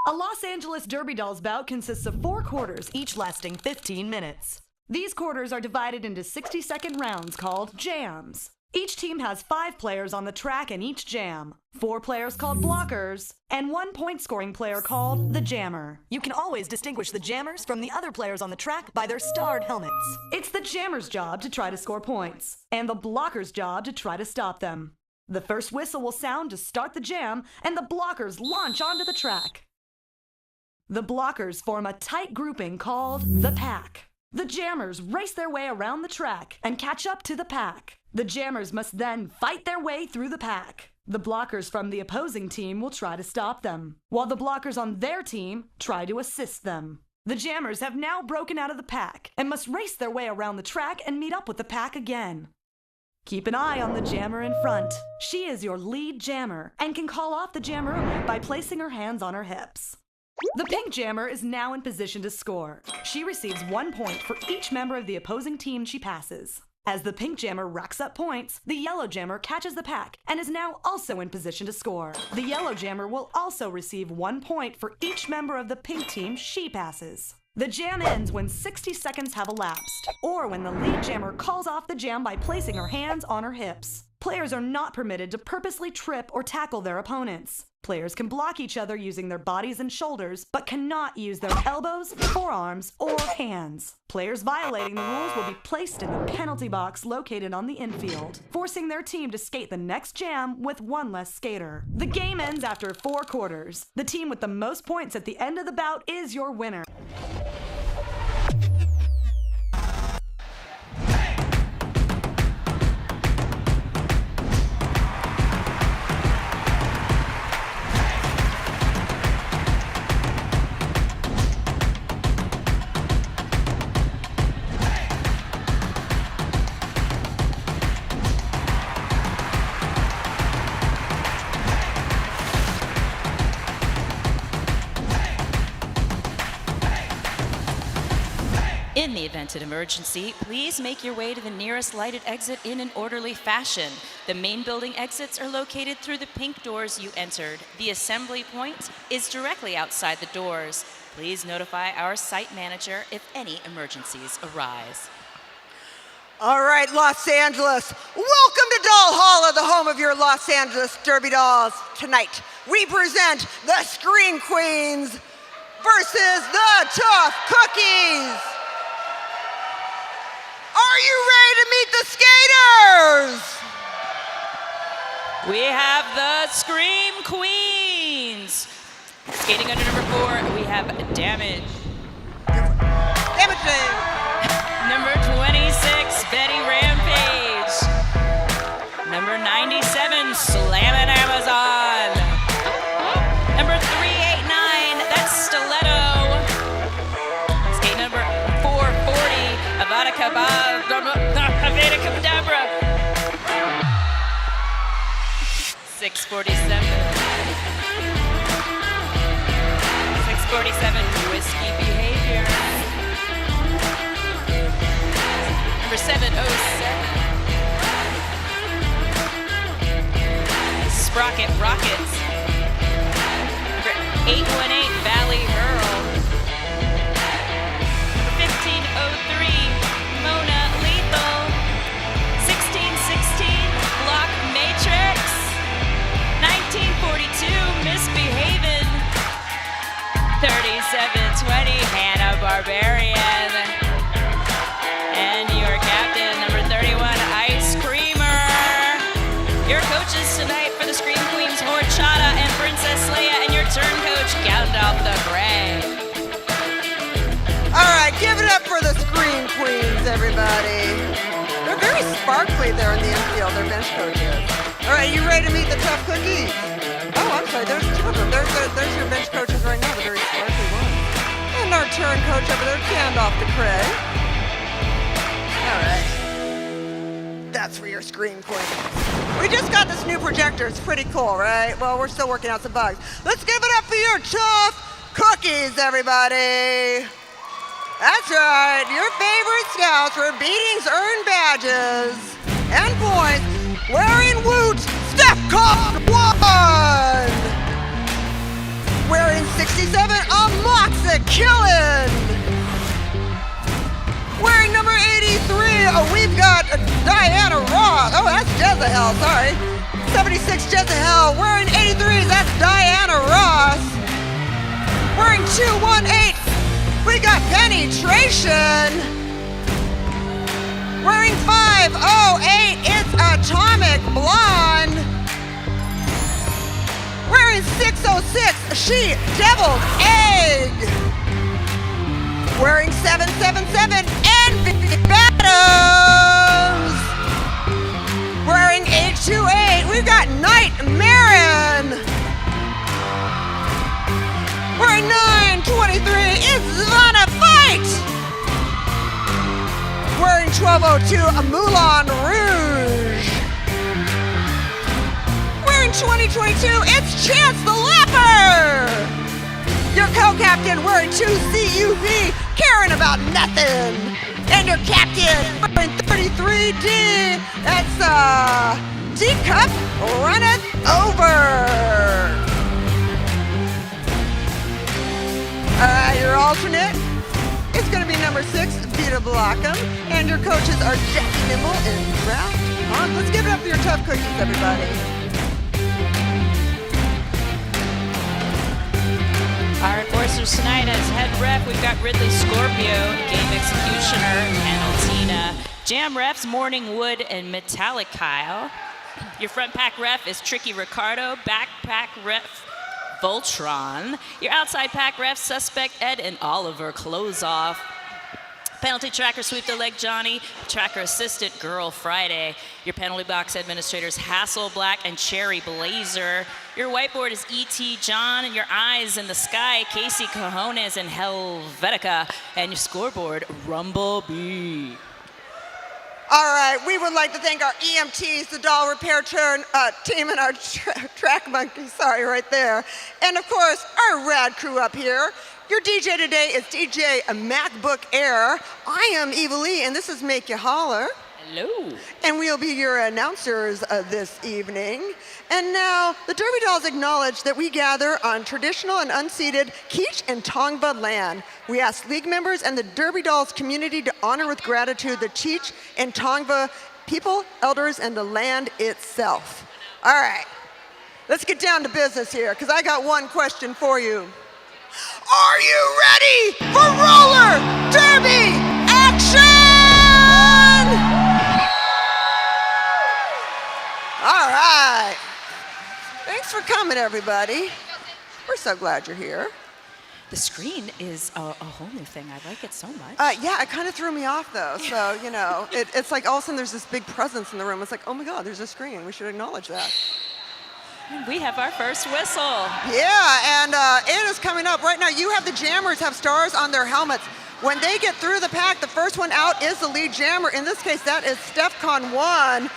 A Los Angeles Derby Dolls bout consists of 4 quarters, each lasting 15 minutes. These quarters are divided into 60-second rounds called jams. Each team has 5 players on the track in each jam, 4 players called blockers, and 1 point-scoring player called the jammer. You can always distinguish the jammers from the other players on the track by their starred helmets. It's the jammer's job to try to score points, and the blocker's job to try to stop them. The first whistle will sound to start the jam, and the blockers launch onto the track. The blockers form a tight grouping called the pack. The jammers race their way around the track and catch up to the pack. The jammers must then fight their way through the pack. The blockers from the opposing team will try to stop them, while the blockers on their team try to assist them. The jammers have now broken out of the pack and must race their way around the track and meet up with the pack again. Keep an eye on the jammer in front. She is your lead jammer and can call off the jammer by placing her hands on her hips. The pink jammer is now in position to score. She receives 1 point for each member of the opposing team she passes. As the pink jammer racks up points, the yellow jammer catches the pack and is now also in position to score. The yellow jammer will also receive 1 point for each member of the pink team she passes. The jam ends when 60 seconds have elapsed, or when the lead jammer calls off the jam by placing her hands on her hips. Players are not permitted to purposely trip or tackle their opponents. Players can block each other using their bodies and shoulders, but cannot use their elbows, forearms, or hands. Players violating the rules will be placed in the penalty box located on the infield, forcing their team to skate the next jam with 1 less skater. The game ends after 4 quarters. The team with the most points at the end of the bout is your winner. In the event of emergency, please make your way to the nearest lighted exit in an orderly fashion. The main building exits are located through the pink doors you entered. The assembly point is directly outside the doors. Please notify our site manager if any emergencies arise. All right, Los Angeles, welcome to Doll Hollow, the home of your Los Angeles Derby Dolls. Tonight, we present the Scream Queens versus the Tough Cookies. Are you ready to meet the skaters? We have the Scream Queens. Skating under number 4, we have Damage. Damaging. Number 26, Betty Rampage. Number 97, Slammin' Amazon. Number 389, that's Stiletto. Skate number 440, Avada Kedavra. 647. 647, Whiskey Behavior. Number 707. Sprocket Rockets. Number 818, Valley Hurl. Number 1503, Mona Lethal. 1616, Block Matrix. 1942, Misbehavin'. 3720, Hannah Barbarian. And your captain, number 31, Ice Creamer. Your coaches tonight for the Scream Queens, Horchata and Princess Leia, and your turncoach, Gandalf the Grey. All right, give it up for the Scream Queens, everybody. They're very sparkly there in the infield, their bench coaches. All right, you ready to meet the Tough Cookies? Oh, I'm sorry, there's 2 of them. There's your bench coaches right now, the very sparkly ones. And our turn coach over there, Gandalf the Grey. All right. That's for your Scream Queens. We just got this new projector. It's pretty cool, right? Well, we're still working out some bugs. Let's give it up for your Tough Cookies, everybody. That's right. Your favorite scouts where beatings earn badges and points wearing Woot Step Cock 1. Wearing 67, Amoxicillin. Wearing number 83, we've got Diana Ross. Oh, that's Jezebel, sorry. 76, Jezebel. Wearing 83, that's Diana Ross. Wearing 218, we got Penetration. Wearing 508, it's Atomic Blonde. Wearing 606, she Deviled Egg. Wearing 777, Envy Bottoms. Wearing 828, we've got Night Marin. Wearing 923, it's Vanna Fight. Wearing 1202, a Moulin Rouge. Wearing 2022, it's Chance the Leper. Your co-captain wearing 2 CUV, caring about nothing. And your captain wearing 33D, that's D-Cup runneth over. Your alternate is going to be number 6, Vita Blockham. And your coaches are Jackie Nimble and Ralph Hunt. Let's give it up for your tough cookies, everybody. Our enforcers tonight as head ref, we've got Ridley Scorpio, game executioner, Annaltina, jam refs, Morning Wood, and Metallic Kyle. Your front pack ref is Tricky Ricardo, back pack ref Voltron. Your outside pack refs, Suspect Ed and Oliver Close Off. Penalty tracker, Sweep the Leg Johnny. Tracker assistant, Girl Friday. Your penalty box administrators, Hassel Black and Cherry Blazer. Your whiteboard is E.T. John, and your eyes in the sky, Casey Cojones and Helvetica. And your scoreboard, Rumble Bee. All right, we would like to thank our EMTs, the doll repair team, and our track monkey, sorry, right there. And of course, our rad crew up here. Your DJ today is DJ MacBook Air. I am Eva Lee, and this is Make You Holler. Hello. And we'll be your announcers this evening. And now, the Derby Dolls acknowledge that we gather on traditional and unceded Kizh and Tongva land. We ask league members and the Derby Dolls community to honor with gratitude the Kizh and Tongva people, elders, and the land itself. All right, let's get down to business here, because I got one question for you. Are you ready for roller derby action? All right. Thanks for coming, everybody. We're so glad you're here. The screen is a whole new thing. I like it so much. Yeah, it kind of threw me off, though. So, you know, it's like all of a sudden there's this big presence in the room. It's like, oh, my God, there's a screen. We should acknowledge that. We have our first whistle. Yeah, and it is coming up. Right now, you have the jammers have stars on their helmets. When they get through the pack, the first one out is the lead jammer. In this case, that is StefCon 1.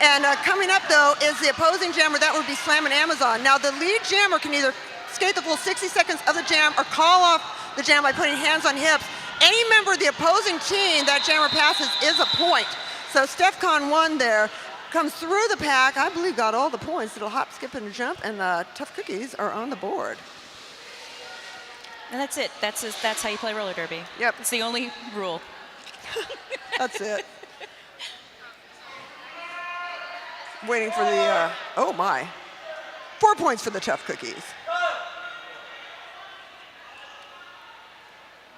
And coming up, though, is the opposing jammer. That would be Slammin' Amazon. Now, the lead jammer can either skate the full 60 seconds of the jam or call off the jam by putting hands on hips. Any member of the opposing team that jammer passes is a point. So StefCon 1 there comes through the pack, I believe got all the points. It'll hop, skip, and jump, and Tough Cookies are on the board. And that's it. That's how you play roller derby. Yep. It's the only rule. That's it. Waiting for the, oh my. 4 points for the Tough Cookies.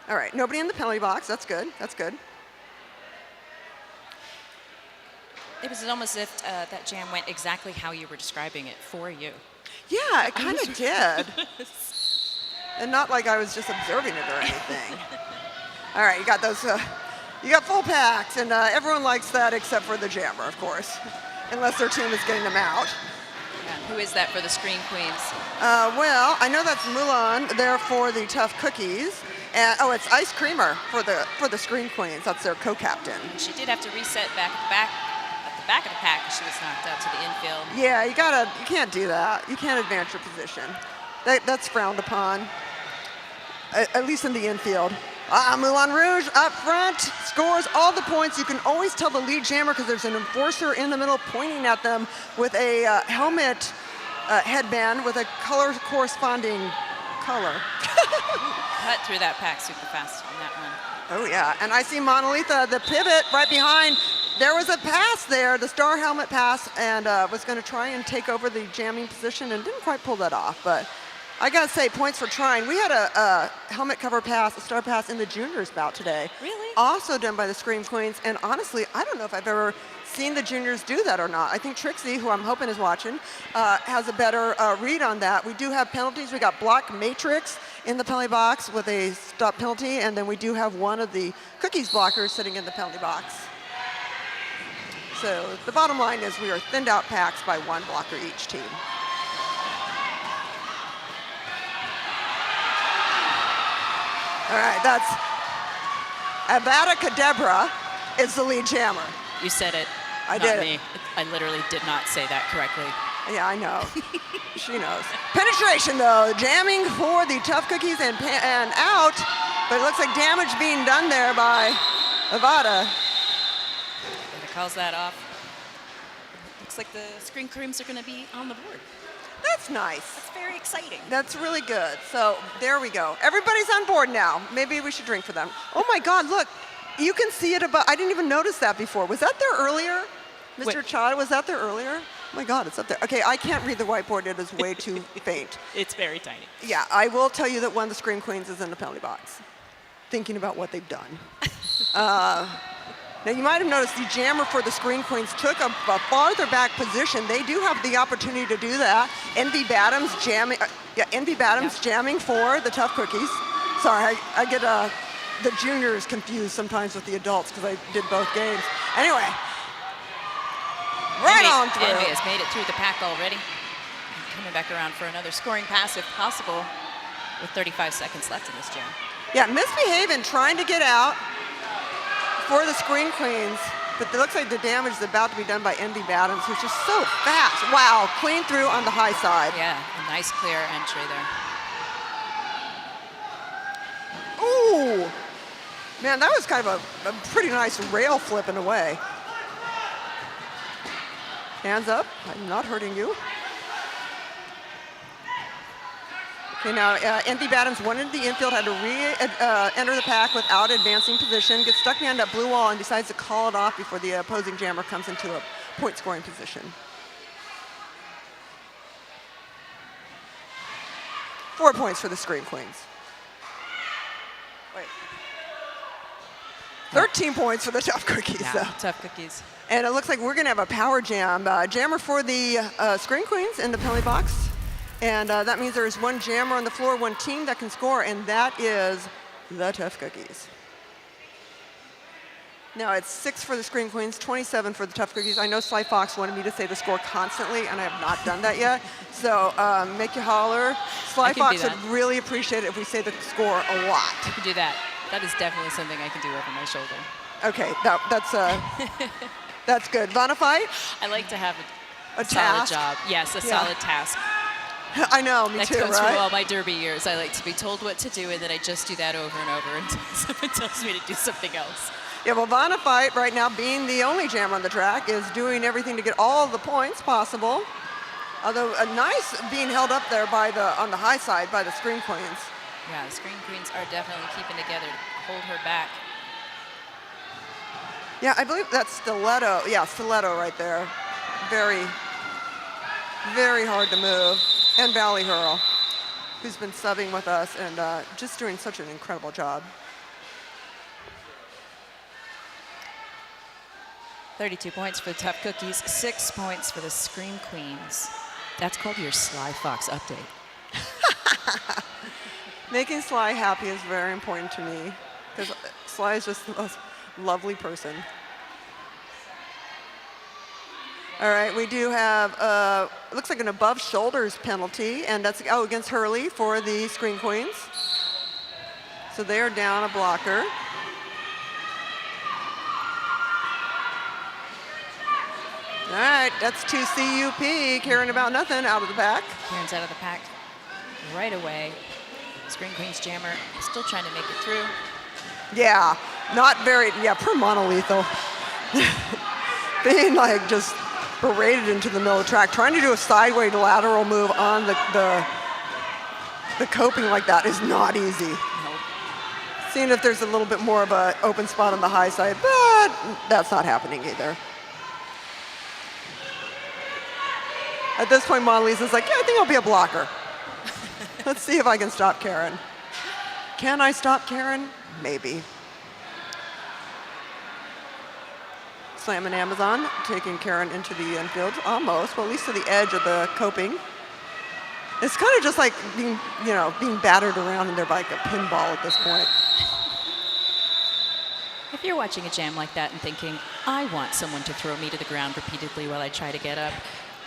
All right, nobody in the penalty box. That's good. That's good. It was almost as if that jam went exactly how you were describing it for you. Yeah, it kind of did. And not like I was just observing it or anything. All right, you got those, you got full packs, and everyone likes that except for the jammer, of course, unless their team is getting them out. Yeah, who is that for the Screen Queens? Well, I know that's Mulan there for the Tough Cookies. And, oh, it's Ice Creamer for the Screen Queens. That's their co-captain. She did have to reset back at the back of the pack because she was knocked out to the infield. Yeah, you can't do that. You can't advance your position. That's frowned upon, at least in the infield. Moulin Rouge up front scores all the points. You can always tell the lead jammer because there's an enforcer in the middle pointing at them with a helmet headband with a color corresponding color. Cut through that pack super fast on that one. Oh, yeah. And I see Monolitha, the pivot right behind. There was a pass there, the star helmet pass, and was going to try and take over the jamming position and didn't quite pull that off. But I got to say, points for trying. We had a helmet cover pass, a star pass in the juniors bout today. Really? Also done by the Scream Queens. And honestly, I don't know if I've ever seen the juniors do that or not. I think Trixie, who I'm hoping is watching, has a better read on that. We do have penalties. We got block matrix in the penalty box with a stop penalty, and then we do have one of the cookies blockers sitting in the penalty box. So the bottom line is we are thinned out packs by one blocker each team. All right, that's Avada Kedavra is the lead jammer. You said it. I not did. Me. I literally did not say that correctly. Yeah, I know. She knows. Penetration, though. Jamming for the Tough Cookies and out. But it looks like damage being done there by Avada. And it calls that off. Looks like the Screen Creams are going to be on the board. That's nice. That's very exciting. That's really good. So there we go. Everybody's on board now. Maybe we should drink for them. Oh, my God, look. You can see it above. I didn't even notice that before. Was that there earlier? Mr. Chad, was that there earlier? Oh my God, it's up there. Okay, I can't read the whiteboard. It is way too faint. It's very tiny. Yeah, I will tell you that one of the Scream Queens is in the penalty box, thinking about what they've done. Now, you might have noticed the jammer for the Scream Queens took a farther back position. They do have the opportunity to do that. Envy Badams jamming, jamming for the Tough Cookies. Sorry, I get the juniors confused sometimes with the adults because I did both games. Anyway. Right on through. Envy has made it through the pack already. Coming back around for another scoring pass if possible with 35 seconds left in this jam. Yeah, Misbehaving trying to get out for the Screen Queens, but it looks like the damage is about to be done by Envy Badams, who's just so fast. Wow, clean through on the high side. Yeah, a nice clear entry there. Ooh, man, that was kind of a pretty nice rail flip in a way. Hands up, I'm not hurting you. Okay, now Envy Badams went into the infield, had to enter the pack without advancing position, gets stuck behind that blue wall and decides to call it off before the opposing jammer comes into a point scoring position. 4 points for the Scream Queens. Wait. 13 points for the Tough Cookies. Yeah, though. Tough Cookies. And it looks like we're going to have a power jam. Jammer for the Screen Queens in the penalty box. And that means there's one jammer on the floor, one team that can score, and that is the Tough Cookies. Now it's 6 for the Screen Queens, 27 for the Tough Cookies. I know Sly Fox wanted me to say the score constantly, and I have not done that yet. So make you holler. Sly Fox would really appreciate it if we say the score a lot. I can do that. That is definitely something I can do over my shoulder. Okay, that's good. Bonafide? I like to have a solid task? job. Yes, a solid task. I know, me too, That goes right? through all my derby years. I like to be told what to do, and then I just do that over and over until someone tells me to do something else. Yeah, well, Bonafide right now, being the only jammer on the track, is doing everything to get all the points possible. Although a nice being held up there on the high side by the Screen Queens. Yeah, the Screen Queens are definitely keeping together to hold her back. Yeah, I believe that's Stiletto. Yeah, Stiletto right there. Very, very hard to move. And Valley Hurl, who's been subbing with us and just doing such an incredible job. 32 points for the Tough Cookies, 6 points for the Screen Queens. That's called your Sly Fox update. Making Sly happy is very important to me because Sly is just the most lovely person. All right, we do have, looks like an above shoulders penalty, and that's against Hurley for the Screen Queens. So they are down a blocker. All right, that's 2 CUP, caring about nothing, out of the pack. Karen's out of the pack right away. Screen Queens jammer still trying to make it through. Yeah, not very, per monolethal. Being like just berated into the middle of the track, trying to do a sideways lateral move on the the coping like that is not easy. Nope. Seeing if there's a little bit more of an open spot on the high side, but that's not happening either. At this point, Mona Lisa's like, yeah, I think I'll be a blocker. Let's see if I can stop Karen. Can I stop Karen? Maybe. Slamming Amazon, taking Karen into the infield, almost, well, at least to the edge of the coping. It's kind of just like being, being battered around in there by like a pinball at this point. If you're watching a jam like that and thinking, I want someone to throw me to the ground repeatedly while I try to get up,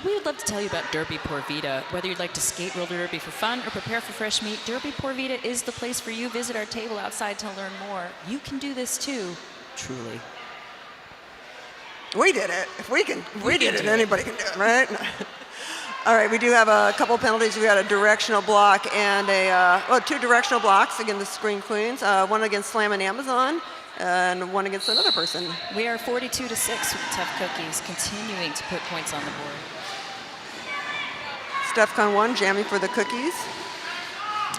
we would love to tell you about Derby Por Vida. Whether you'd like to skate roller derby for fun or prepare for fresh meat, Derby Por Vida is the place for you. Visit our table outside to learn more. You can do this too, truly. We did it. If we did it, anybody can do it, right? All right, we do have a couple penalties. We had a directional block and two directional blocks against the Screen Queens. One against Slam and Amazon, and one against another person. We are 42-6 with Tough Cookies, continuing to put points on the board. StefCon won, jamming for the cookies.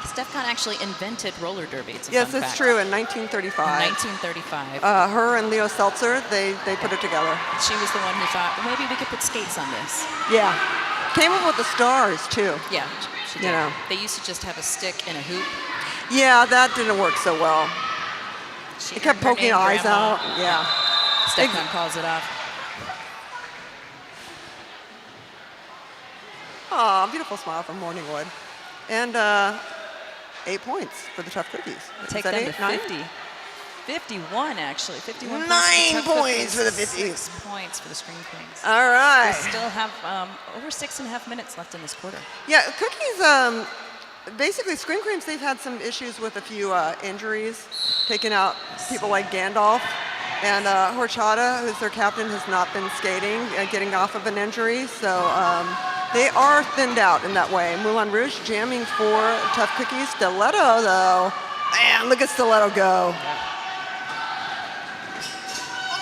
StefCon actually invented roller derby. It's a yes, fun it's fact. true, in 1935. 1935. Her and Leo Seltzer, they put it together. She was the one who thought, well, maybe we could put skates on this. Yeah. Came up with the stars, too. Yeah, she did. You know. They used to just have a stick and a hoop. Yeah, that didn't work so well. She It kept earned her poking name, eyes Grandma. out. Yeah. StefCon calls it off. Aw, beautiful smile from Morningwood. And 8 points for the Tough Cookies. Take Is that them 8? to 9? 50. 51, actually. 51 9 points points for the 50s. 50s. 6 points for the Screen Queens. All right. We still have over 6.5 minutes left in this quarter. Yeah, Cookies, basically, Screen Queens, they've had some issues with a few injuries, taking out people like Gandalf. And Horchata, who's their captain, has not been skating, getting off of an injury. So they are thinned out in that way. Moulin Rouge jamming for Tough Cookies. Stiletto, though. Man, look at Stiletto go.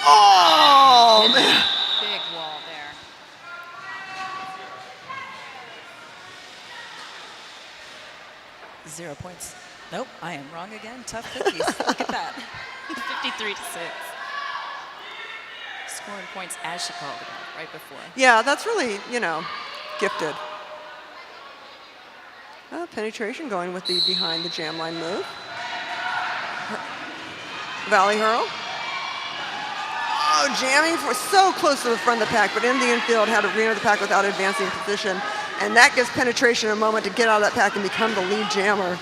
Oh, man. Big wall there. Zero points. Nope, I am wrong again. Tough Cookies. Look at that. 53-6. Scoring points as she called it out right before. Yeah, that's really, gifted. Penetration going with the behind the jam line move. Valley hurl. Oh, jamming for so close to the front of the pack, but in the infield had to re-enter the pack without advancing position. And that gives Penetration a moment to get out of that pack and become the lead jammer.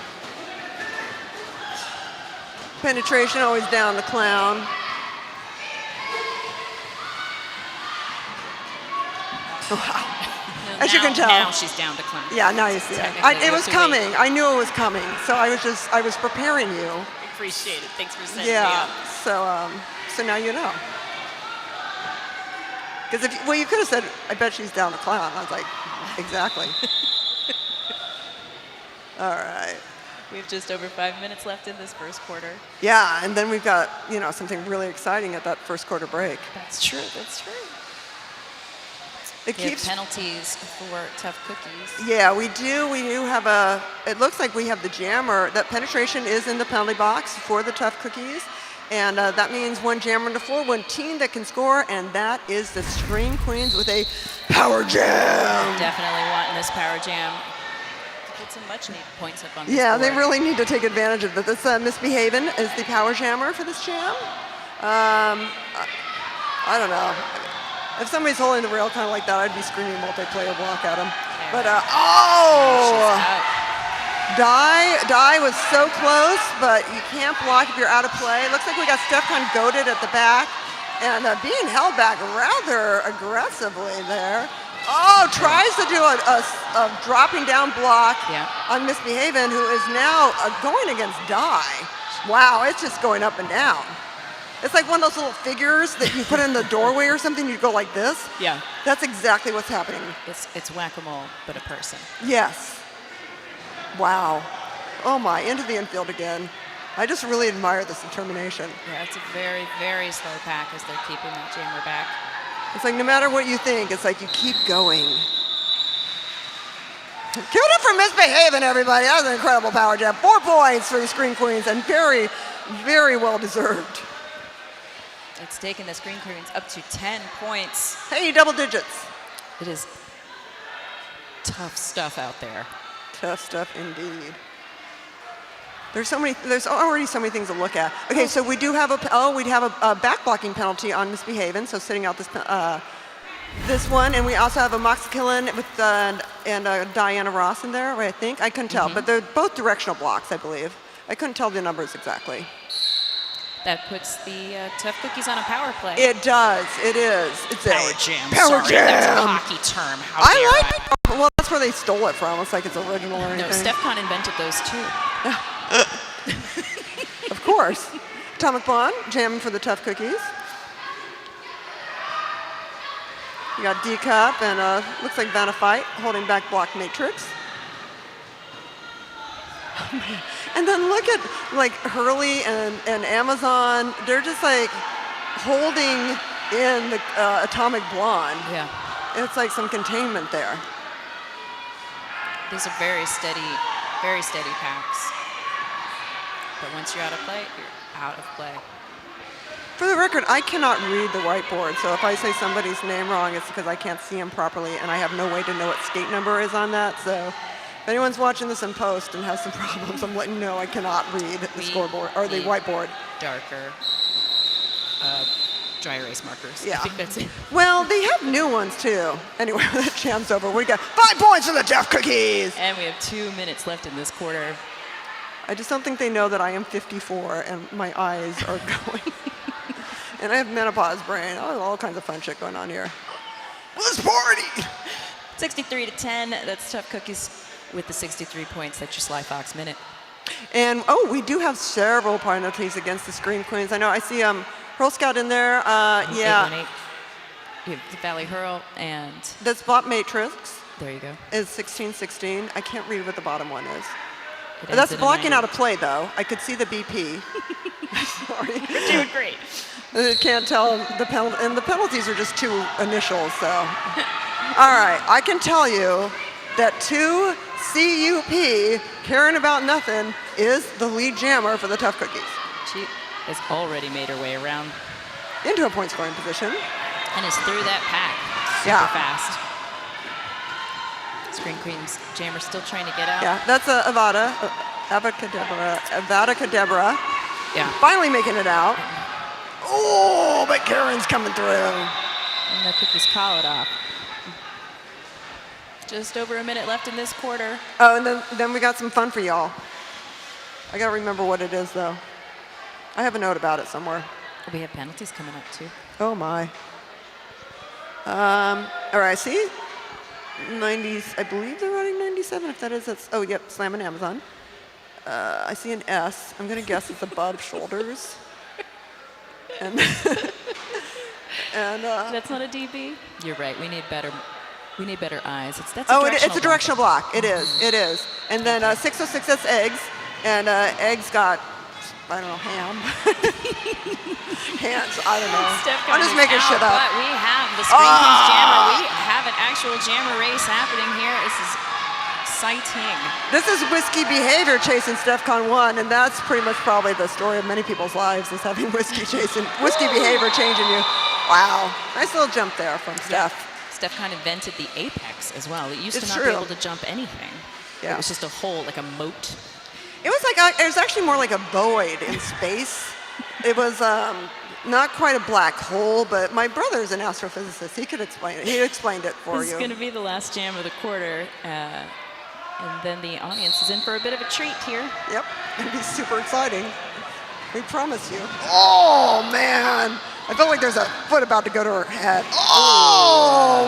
Penetration always down the clown. Wow. As you can tell. Now she's down to clown. Yeah, now you see it. Technically, It was you have to coming. I knew it was coming. So I was preparing you. Appreciate it. Thanks for setting me Yeah. up. So now you know. Because you could have said, I bet she's down to clown. I was like, exactly. All right. We have just over 5 minutes left in this first quarter. Yeah, and then we've got, something really exciting at that first quarter break. That's true. That's true. It We have keeps penalties for Tough Cookies. Yeah, we do. We do have it looks like we have the jammer. That Penetration is in the penalty box for the Tough Cookies. And that means one jammer on the floor, one team that can score, and that is the Screen Queens with a power jam. Definitely wanting this power jam to put some much needed points up on this Yeah, board. they really need to take advantage of that. This Misbehavin' is the power jammer for this jam. I don't know. If somebody's holding the rail kind of like that, I'd be screaming multiplayer block at them. Yeah. But, She's out. Die was so close, but you can't block if you're out of play. Looks like we got StefCon goaded at the back and being held back rather aggressively there. Oh, tries to do a dropping down block on Misbehavin', who is now going against Die. Wow, it's just going up and down. It's like one of those little figures that you put in the doorway or something. You go like this. Yeah. That's exactly what's happening. It's whack-a-mole, but a person. Yes. Wow. Oh my, into the infield again. I just really admire this determination. Yeah, it's a very, very slow pack as they're keeping that jammer back. It's like no matter what you think, it's like you keep going. Give it up for misbehaving, everybody. That was an incredible power jab. 4 points for the Scream Queens, and very, very well deserved. It's taken the Scream Queens up to 10 points. Hey, double digits. It is tough stuff out there. Tough stuff indeed. There's already so many things to look at. Okay, so we do have a back blocking penalty on misbehaving, so sitting out this one, and we also have a Mox Killen with Diana Ross in there, right, I think. I couldn't tell, but they're both directional blocks, I believe. I couldn't tell the numbers exactly. That puts the Tough Cookies on a power play. It does. It is. It's power jam. Power jam. That's a hockey term. How I dare like it. Well, that's where they stole it from. It's like it's original or anything. No, Stefcon invented those too. Of course. Atomic Blonde, jamming for the Tough Cookies. You got D-Cup and looks like Vanifite holding back block matrix. And then look at like Hurley and Amazon. They're just like holding in the Atomic Blonde. Yeah. It's like some containment there. These are very steady packs. But once you're out of play, you're out of play. For the record, I cannot read the whiteboard, so if I say somebody's name wrong, it's because I can't see them properly, and I have no way to know what skate number is on that. So if anyone's watching this in post and has some problems, I'm letting you know I cannot read the scoreboard or the whiteboard. Darker dry erase markers. Yeah. I think that's it. Well, they have new ones too. Anyway, the jam's over. We got 5 points for the Tough Cookies. And we have 2 minutes left in this quarter. I just don't think they know that I am 54 and my eyes are going. And I have menopause brain. I have all kinds of fun shit going on here. Let's party! 63-10. That's Tough Cookies with the 63 points. That's your Sly Fox minute. And we do have several penalties against the Scream Queens. I know I see Hurl Scout in there. Yeah. 818. You have the Valley Hurl and The spot matrix there you go. is 16-16. I can't read what the bottom one is. It That's ends in a blocking 90. out of play, though. I could see the BP. Sorry. You're doing great. I can't tell the penalty, and the penalties are just 2 initials, so. All right, I can tell you that 2 CUP, caring about nothing, is the lead jammer for the Tough Cookies. She has already made her way around Into a point scoring position. and is through that pack super fast. Screen Queen's jammer still trying to get out. Yeah, that's Avada Kedavra. Yeah. Finally making it out. Oh, but Karen's coming through. And the Cookies call it off. Just over a minute left in this quarter. Oh, and then we got some fun for y'all. I gotta remember what it is, though. I have a note about it somewhere. We have penalties coming up too. Oh my. All right, see? 90s, I believe they're running 97. If that is, that's, oh, yep, Slam and Amazon. I see an S. I'm gonna guess it's above shoulders. And, That's not a DB. You're right. We need better eyes. It's a directional block. It is. And then 606, that's eggs. And eggs got, I don't know, ham. Hands, I don't know. I'm just making shit up. But we have the Screen Queens jammer. We have an actual jammer race happening here. This is exciting. This is Whiskey Behavior chasing Stefcon 1, and that's pretty much probably the story of many people's lives, is having Whiskey Behavior changing you. Wow. Nice little jump there from Steph. Stefcon invented the apex as well. It used to It's not true. be able to jump anything. Yeah. It was just a hole, like a moat. It was actually more like a void in space. It was not quite a black hole, but my brother's an astrophysicist. He could explain it. He explained it for This you. is going to be the last jam of the quarter. And then the audience is in for a bit of a treat here. Yep, it'll be super exciting. We promise you. Oh, man. I felt like there's a foot about to go to her head. Oh!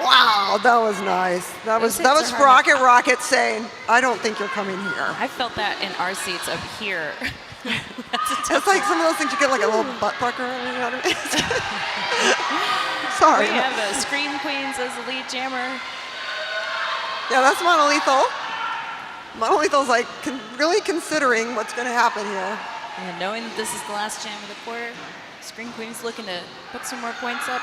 Wow, that was nice. That was Rocket saying, I don't think you're coming here. I felt that in our seats up here. It's like some of those things you get like a little butt pucker. You know what I mean? Sorry. We have Scream Queens as the lead jammer. Yeah, that's Monolethal. Monolithal's like really considering what's going to happen here. And knowing that this is the last jam of the quarter, Scream Queens looking to put some more points up.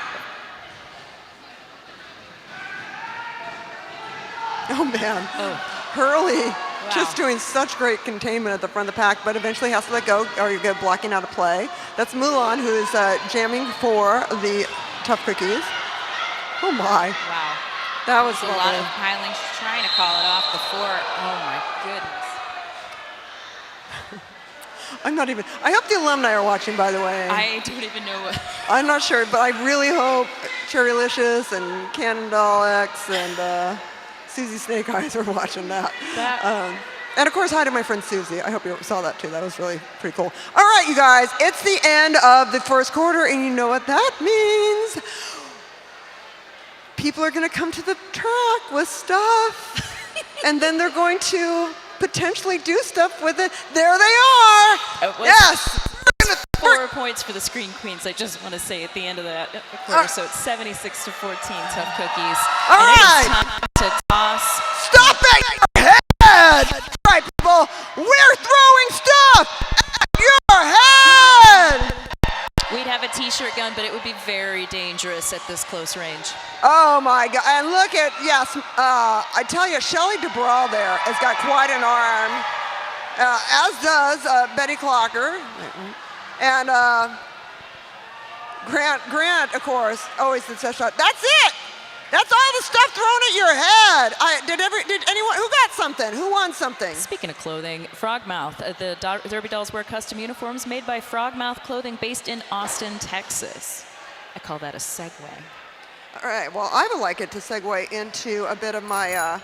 Oh, man. Oh. Hurley just doing such great containment at the front of the pack, but eventually has to let go or you get blocking out of play. That's Mulan, who is jamming for the Tough Cookies. Oh, my. Wow. That was a lot of piling. She's trying to call it off before. Oh, my goodness. I hope the alumni are watching, by the way. I don't even know what. I'm not sure, but I really hope Cherrylicious and Cannondale X and Susie Snake Eyes are watching that. And of course, hi to my friend Susie. I hope you saw that too. That was really pretty cool. All right, you guys, it's the end of the first quarter, and you know what that means. People are going to come to the track with stuff, and then they're going to potentially do stuff with it. There they are. Yes. 4 points for the Screen Queens. I just want to say at the end of that quarter. So it's 76 to 14, Tough Cookies. All right. It is time to toss. Stop banging your head. All right, people. We're throwing stuff at your head. We'd have a T-shirt gun, but it would be very dangerous at this close range. Oh my God! And look at I tell you, Shelley DeBraw there has got quite an arm, as does Betty Clocker, and Grant, of course, always the set shot. That's it. That's all the stuff thrown at your head. Did anyone who got something? Who won something? Speaking of clothing, Frogmouth. The Derby Dolls wear custom uniforms made by Frogmouth Clothing, based in Austin, Texas. I call that a segue. All right. Well, I would like it to segue into a bit of my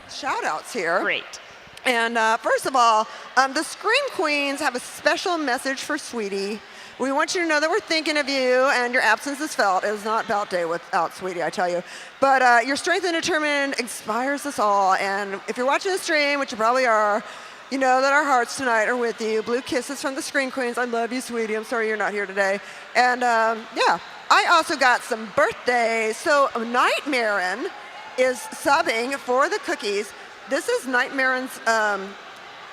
shout-outs here. Great. And first of all, the Scream Queens have a special message for Sweetie. We want you to know that we're thinking of you, and your absence is felt. It is not bout day without Sweetie, I tell you. But your strength and determination inspires us all. And if you're watching the stream, which you probably are, you know that our hearts tonight are with you. Blue kisses from the Scream Queens. I love you, Sweetie. I'm sorry you're not here today. And yeah, I also got some birthdays. So Nightmarin is subbing for the Cookies. This is Nightmarin's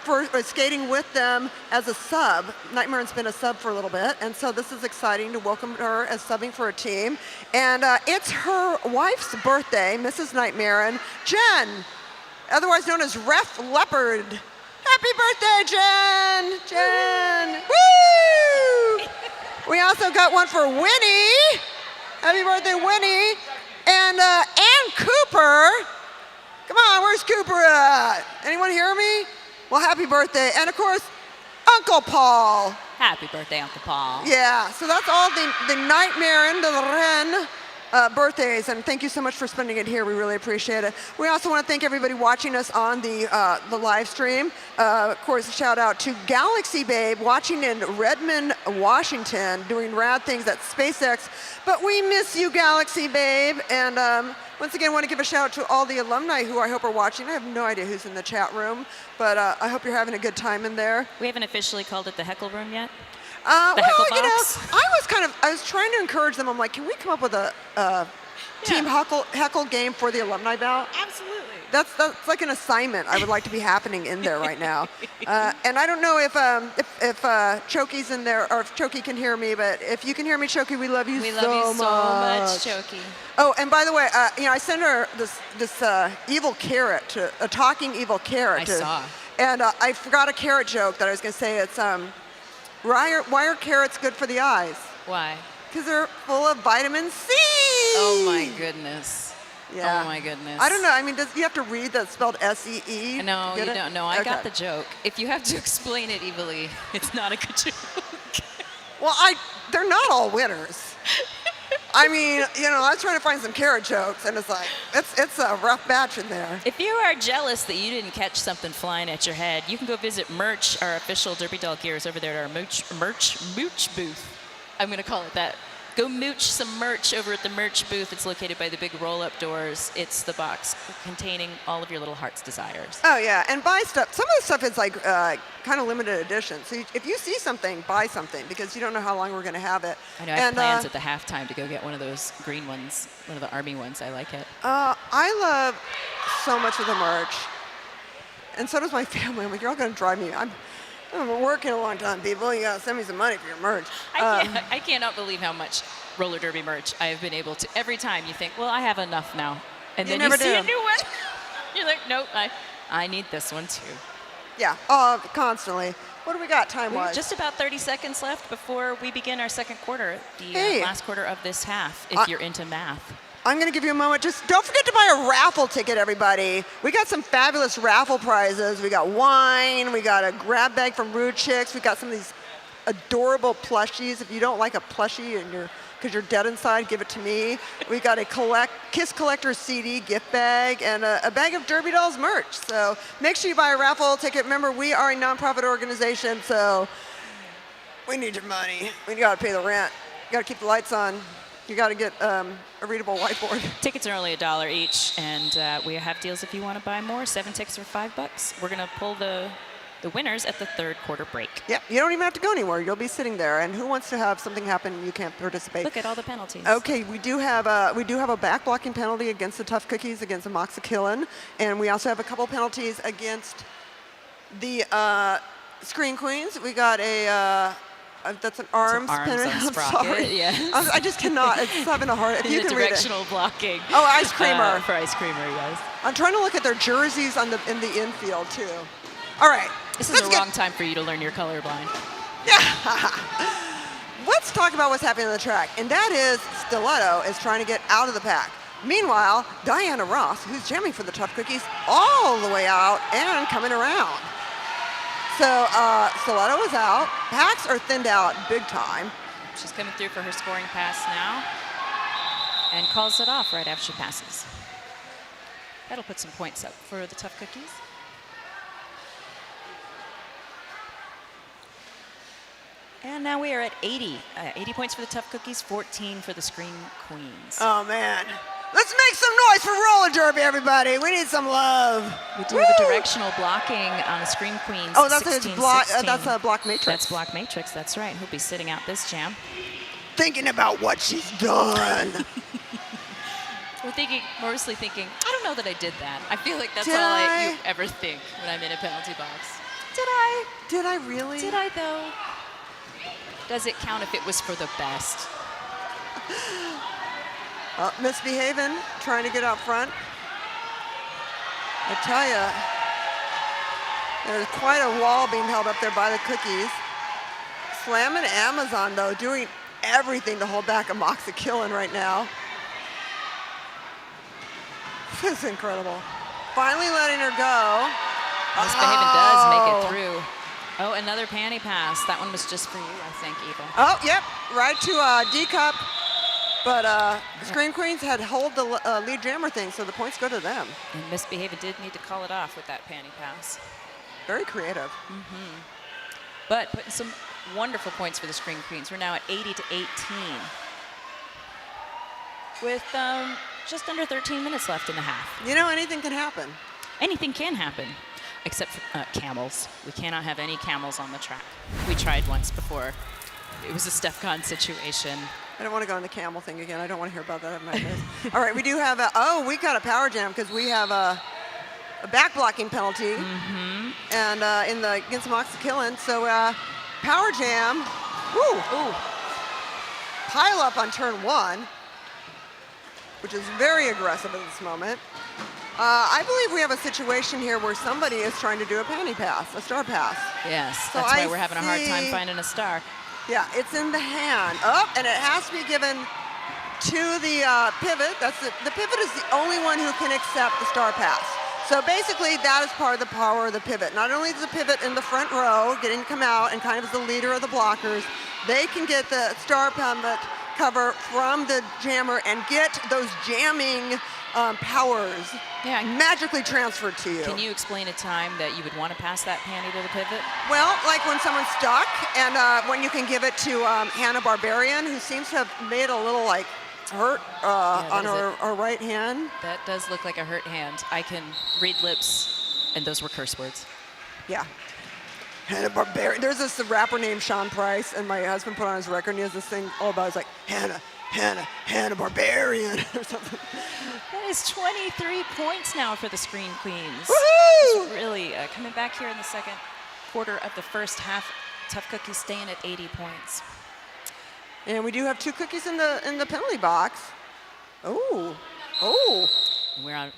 for skating with them as a sub. Nightmarin's been a sub for a little bit, and so this is exciting to welcome her as subbing for a team. And it's her wife's birthday, Mrs. Nightmarin, Jen, otherwise known as Ref Leopard. Happy birthday, Jen! Jen! Woo! We also got one for Winnie. Happy birthday, Winnie. And Ann Cooper. Come on, where's Cooper at? Anyone hear me? Well, happy birthday. And of course, Uncle Paul. Happy birthday, Uncle Paul. Yeah, so that's all the Nightmarin, the Ren birthdays. And thank you so much for spending it here. We really appreciate it. We also want to thank everybody watching us on the live stream. Of course, a shout out to Galaxy Babe watching in Redmond, Washington, doing rad things at SpaceX. But we miss you, Galaxy Babe. And once again, I want to give a shout out to all the alumni who I hope are watching. I have no idea who's in the chat room, but I hope you're having a good time in there. We haven't officially called it the Heckle Room yet. Well, you know, I was trying to encourage them. I'm like, can we come up with a team heckle game for the alumni bout? Absolutely. That's like an assignment I would like to be happening in there right now. And I don't know if Choki's in there or if Choki can hear me, but if you can hear me, Choki, we love you so much. We love you so much, Choki. Oh, and by the way, you know, I sent her this evil carrot, a talking evil carrot. I saw. And I forgot a carrot joke that I was going to say. It's why are carrots good for the eyes? Why? Because they're full of vitamin C. Oh my goodness. Yeah. Oh my goodness. I don't know. I mean, you have to read that spelled S-E-E? No, you don't. No, I Okay. got the joke. If you have to explain it evilly, it's not a good joke. Well, they're not all winners. I mean, you know, I was trying to find some carrot jokes, and it's like, it's a rough batch in there. If you are jealous that you didn't catch something flying at your head, you can go visit Merch, our official Derby Doll gears over there at our mooch booth. I'm going to call it that. Go mooch some merch over at the merch booth. It's located by the big roll-up doors. It's the box containing all of your little heart's desires. Oh, yeah, and buy stuff. Some of the stuff is like kind of limited edition. So if you see something, buy something, because you don't know how long we're going to have it. I know, I have plans at the halftime to go get one of those green ones, one of the army ones. I like it. I love so much of the merch, and so does my family. I'm like, you're all going to drive me. I'm working a long time, people. You gotta send me some money for your merch. I cannot believe how much roller derby merch I have been able to. Every time you think, well, I have enough now, and then you see a new one. You're like, nope, I need this one too. Yeah, constantly. What do we got time-wise? Just about 30 seconds left before we begin our second quarter, the last quarter of this half, if you're into math. I'm going to give you a moment. Just don't forget to buy a raffle ticket, everybody. We got some fabulous raffle prizes. We got wine. We got a grab bag from Rude Chicks. We got some of these adorable plushies. If you don't like a plushie and because you're dead inside, give it to me. We got a Kiss Collector CD gift bag and a bag of Derby Dolls merch. So make sure you buy a raffle ticket. Remember, we are a nonprofit organization, so we need your money. We got to pay the rent. You got to keep the lights on. You got to get a readable whiteboard. Tickets are only $1 each, and we have deals if you want to buy more. 7 tickets for $5. We're going to pull the winners at the third quarter break. Yep, you don't even have to go anywhere. You'll be sitting there. And who wants to have something happen and you can't participate? Look at all the penalties. Okay, we do have a back blocking penalty against the Tough Cookies against the Moxakillan, and we also have a couple penalties against the Screen Queens. We got that's an arms penalty. I'm sorry. Yes. I just cannot. It's having a hard. If you can read it. Directional blocking. Oh, ice creamer. For ice creamer, yes. I'm trying to look at their jerseys in the infield too. All right. This is the wrong time for you to learn your colorblind. Yeah. Let's talk about what's happening on the track, and that is Stiletto is trying to get out of the pack. Meanwhile, Diana Ross, who's jamming for the Tough Cookies, all the way out and coming around. So Stiletto is out. Packs are thinned out big time. She's coming through for her scoring pass now and calls it off right after she passes. That'll put some points up for the Tough Cookies. And now we are at 80. 80 points for the Tough Cookies, 14 for the Screen Queens. Oh, man. Let's make some noise for roller derby, everybody. We need some love. We do have a directional blocking on the Screen Queens. Oh, that's a block matrix. That's block matrix, that's right. Who'll be sitting out this jam. Thinking about what she's done. We're mostly thinking, I don't know that I did that. I feel like that's all you ever think when I'm in a penalty box. Did I really? Did I, though? Does it count if it was for the best? Misbehaving, trying to get out front. I tell you, there's quite a wall being held up there by the Cookies. Slamming Amazon, though, doing everything to hold back a Moxakillan right now. This is incredible. Finally letting her go. Misbehaving does make it through. Oh, another panty pass. That one was just for you, I think, Eva. Oh, yep, right to D-Cup. But Screen Queens had hold the lead jammer thing, so the points go to them. And Misbehaving did need to call it off with that panty pass. Very creative. Mm-hmm. But putting some wonderful points for the Screen Queens. We're now at 80 to 18. With just under 13 minutes left in the half. You know, anything can happen. Anything can happen. Except for camels. We cannot have any camels on the track. We tried once before. It was a StefCon situation. I don't want to go on the camel thing again. I don't want to hear about that. All right, we do have we got a power jam because we have a back blocking penalty. Mm-hmm. And against Moxakillan. So power jam. Ooh. Pile up on turn 1, which is very aggressive at this moment. I believe we have a situation here where somebody is trying to do a panty pass, a star pass. Yes, so that's why we're having a hard time finding a star. Yeah, it's in the hand. Oh, and it has to be given to the pivot. The pivot is the only one who can accept the star pass. So basically, that is part of the power of the pivot. Not only is the pivot in the front row, getting to come out and kind of as the leader of the blockers, they can get the star pivot cover from the jammer and get those jamming powers magically transferred to you. Can you explain a time that you would want to pass that panty to the pivot? Well, like when someone's stuck, and when you can give it to Hannah Barbarian, who seems to have made a little like hurt on her right hand. That does look like a hurt hand. I can read lips, and those were curse words. Yeah. Hannah Barbarian. There's this rapper named Sean Price, and my husband put on his record, and he has this thing all about, it's like, Hannah Barbarian, or something. That is 23 points now for the Screen Queens. Woohoo! Really coming back here in the second quarter of the first half. Tough Cookies staying at 80 points. And we do have 2 cookies in the penalty box. Oh. We're on.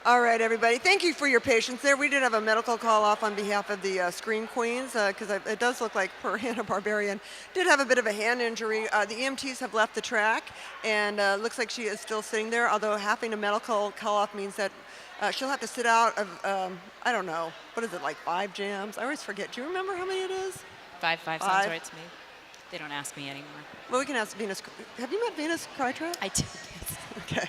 All right, everybody. Thank you for your patience there. We did have a medical call off on behalf of the Scream Queens because it does look like poor Hannah Barbarian did have a bit of a hand injury. The EMTs have left the track, and looks like she is still sitting there, although having a medical call off means that she'll have to sit out of, I don't know, what is it, like 5 jams? I always forget. Do you remember how many it is? Five sounds right to me. They don't ask me anymore. Well, we can ask Venus. Have you met Venus Crytrap? I did, yes. Okay.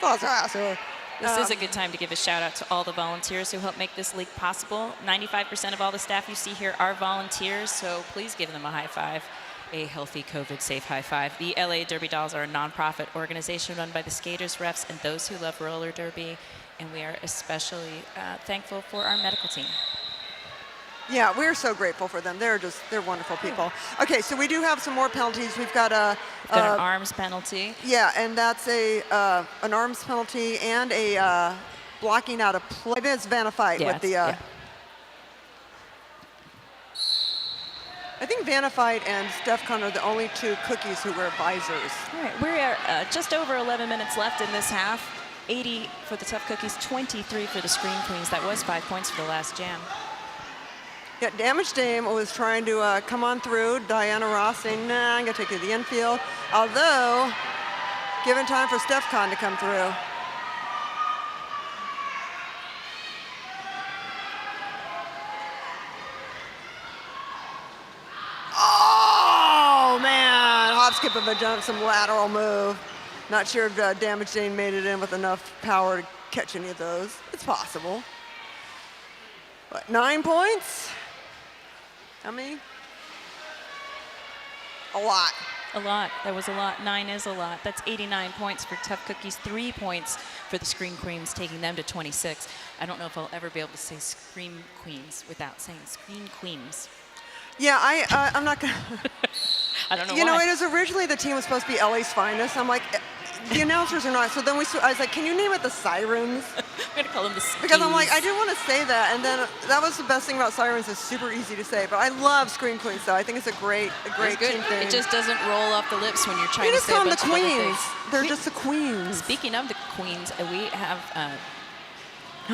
Awesome. This is a good time to give a shout out to all the volunteers who help make this league possible. 95% of all the staff you see here are volunteers, so please give them a high five, a healthy COVID-safe high five. The LA Derby Dolls are a nonprofit organization run by the skaters, refs, and those who love roller derby, and we are especially thankful for our medical team. Yeah, we're so grateful for them. They're wonderful people. Okay, so we do have some more penalties. We've got an arms penalty. Yeah, and that's an arms penalty and a blocking out of play. It's Vanna-Fight with the. Yeah. I think Vanna-Fight and Stefcon are the only 2 cookies who wear visors. All right, we're just over 11 minutes left in this half. 80 for the Tough Cookies, 23 for the Scream Queens. That was 5 points for the last jam. Yeah, Damaged Dame was trying to come on through. Diana Ross saying, nah, I'm going to take you to the infield. Although, given time for Stefcon to come through. Oh, man. Hop, skip of a jump, some lateral move. Not sure if Damaged Dame made it in with enough power to catch any of those. It's possible. What, 9 points? How many? A lot. A lot. That was a lot. 9 is a lot. That's 89 points for Tough Cookies, 3 points for the Scream Queens, taking them to 26. I don't know if I'll ever be able to say Scream Queens without saying Scream Queens. Yeah, I'm not gonna. I don't know You why. know, it was originally the team was supposed to be LA's Finest. I'm like, the announcers are not. So then I was like, can you name it the Sirens? I'm gonna call them the Skis. Because I'm like, I didn't want to say that, and then that was the best thing about Sirens. It's super easy to say, but I love Scream Queens, though. I think it's a great It's good. team thing. It just doesn't roll off the lips when you're trying We to just say a call them bunch the of other Queens. things. They're just the Queens. Speaking of the Queens, we have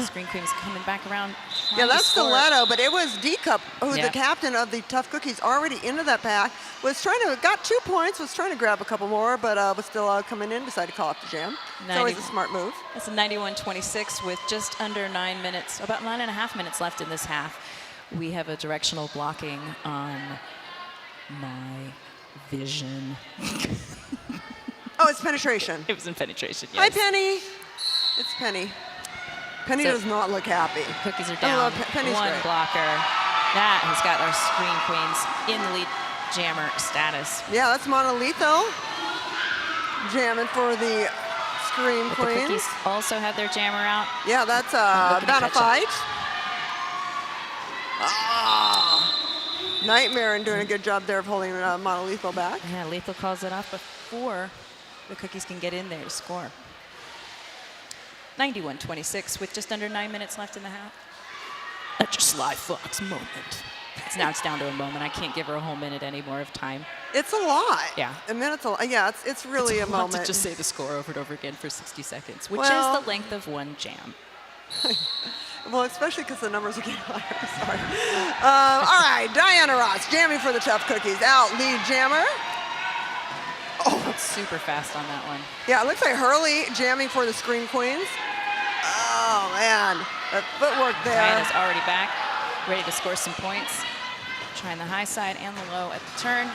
Scream Queens coming back around. Yeah, that's Stiletto, but it was D-Cup, who's Yep. the captain of the Tough Cookies, already into that pack, got 2 points, was trying to grab a couple more, but was still coming in, decided to call off the jam. It's always a smart move. That's a 91-26 with just under 9 minutes, about 9.5 minutes left in this half. We have a directional blocking on my vision. Oh, it's penetration. It was in penetration, yes. Hi, Penny. It's Penny. Penny So- does not look happy. Cookies are I down. love Penny's One great. blocker. That has got our Scream Queens in the lead jammer status. Yeah, that's Monolitho jamming for the Scream But the Queens. Cookies also have their jammer out. Yeah, that's looking to catch Vanna-Fight. Nightmare and doing a good job there of holding Monolitho back. Yeah, Lethal calls it off before the Cookies can get in there to score. 91-26 with just under 9 minutes left in the half. That's your Sly Fox moment. Now it's down to a moment. I can't give her a whole minute anymore of time. It's a lot. Yeah. A minute's a lot. Yeah, it's really It's a lot moment. to just say the score over and over again for 60 seconds, which Well- is the length of one jam. Well, especially because the numbers are getting higher. Sorry. All right, Diana Ross jamming for the Tough Cookies. Out lead jammer. Oh, super fast on that one. Yeah, it looks like Hurley jamming for the Scream Queens. Oh, man. That footwork there. Diana's already back, ready to score some points. Trying the high side and the low at the turn.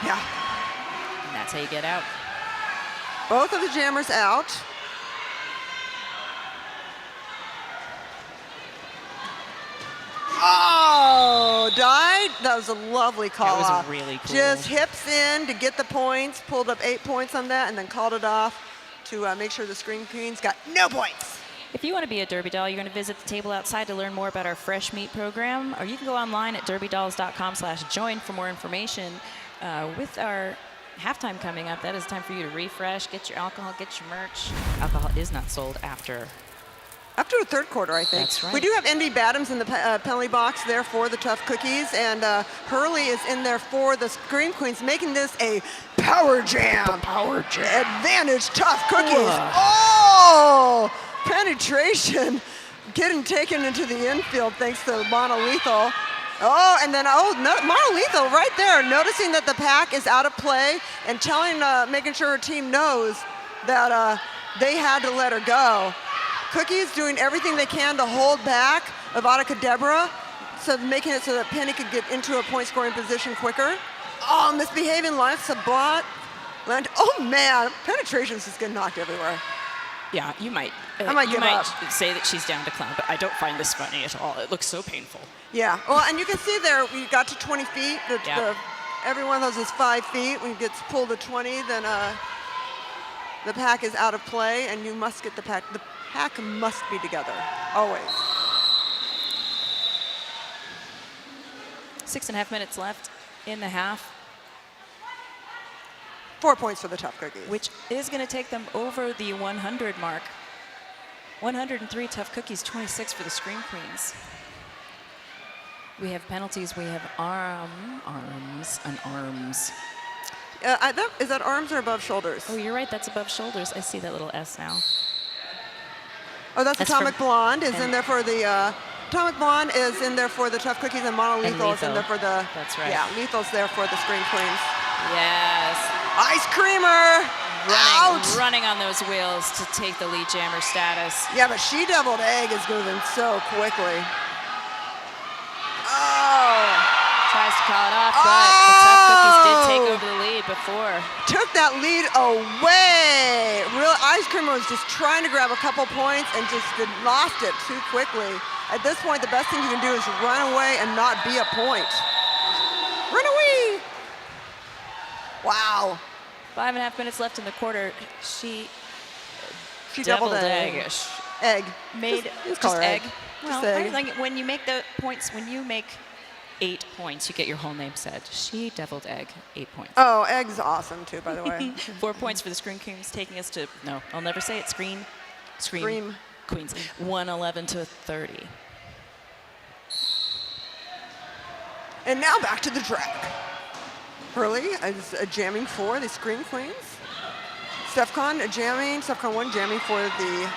Yeah. And that's how you get out. Both of the jammers out. Oh, died. That was a lovely call was off. really cool. Just hips in to get the points, pulled up 8 points on that, and then called it off to make sure the Scream Queens got no points. If you want to be a Derby Doll, you're going to visit the table outside to learn more about our Fresh Meat program, or you can go online at derbydolls.com/join for more information. With our halftime coming up, that is time for you to refresh, get your alcohol, get your merch. Alcohol is not sold after. After the third quarter, I think. That's right. We do have Indy Badams in the penalty box there for the Tough Cookies, and Hurley is in there for the Scream Queens, making this a power jam. Power jam. Advantage Tough Cookies. Oh! penetration getting taken into the infield thanks to Monolethal. Oh, and then, Monolethal right there, noticing that the pack is out of play and making sure her team knows that they had to let her go. Cookie's doing everything they can to hold back Avada Kedavra, so making it so that Penny could get into a point-scoring position quicker. Oh, misbehaving Lance Sabat. Oh, man, penetration's just getting knocked everywhere. Yeah, you might. I might give up. Say that she's down to clown, but I don't find this funny at all. It looks so painful. Yeah, well, and you can see there, we got to 20 feet. Every one of those is 5 feet. When it gets pulled to 20, then the pack is out of play, and you must get the pack. The pack must be together, always. 6.5 minutes left in the half. 4 points for the Tough Cookies. Which is going to take them over the 100 mark. 103 Tough Cookies, 26 for the Scream Queens. We have penalties. We have arms and arms. Is that arms or above shoulders? Oh, you're right. That's above shoulders. I see that little S now. Oh, that's Atomic Blonde is in there for the... Atomic Blonde is in there for the Tough Cookies, and Monolethal is in there for the... That's right. Yeah, Lethal's there for the Scream Queens. Yes. Ice Creamer! Running on those wheels to take the lead jammer status. Yeah, but She Deviled Egg is moving so quickly. Oh! Tries to call it off, but the Tough Cookies did take over the lead before. Took that lead away. Ice Creamer was just trying to grab a couple points and just lost it too quickly. At this point, the best thing you can do is run away and not be a point. Run away! Wow. 5.5 minutes left in the quarter. She deviled egg. Egg. Made just egg. Well, I think when you make the points, when you make 8 points, you get your whole name said. She deviled egg, 8 points. Oh, egg's awesome too, by the way. 4 points for the Scream Queens, taking us to, no, I'll never say it, Scream Queens. 111 to 30. And now back to the track. Hurley is jamming for the Scream Queens. Stefcon jamming, Stefcon 1 jamming for the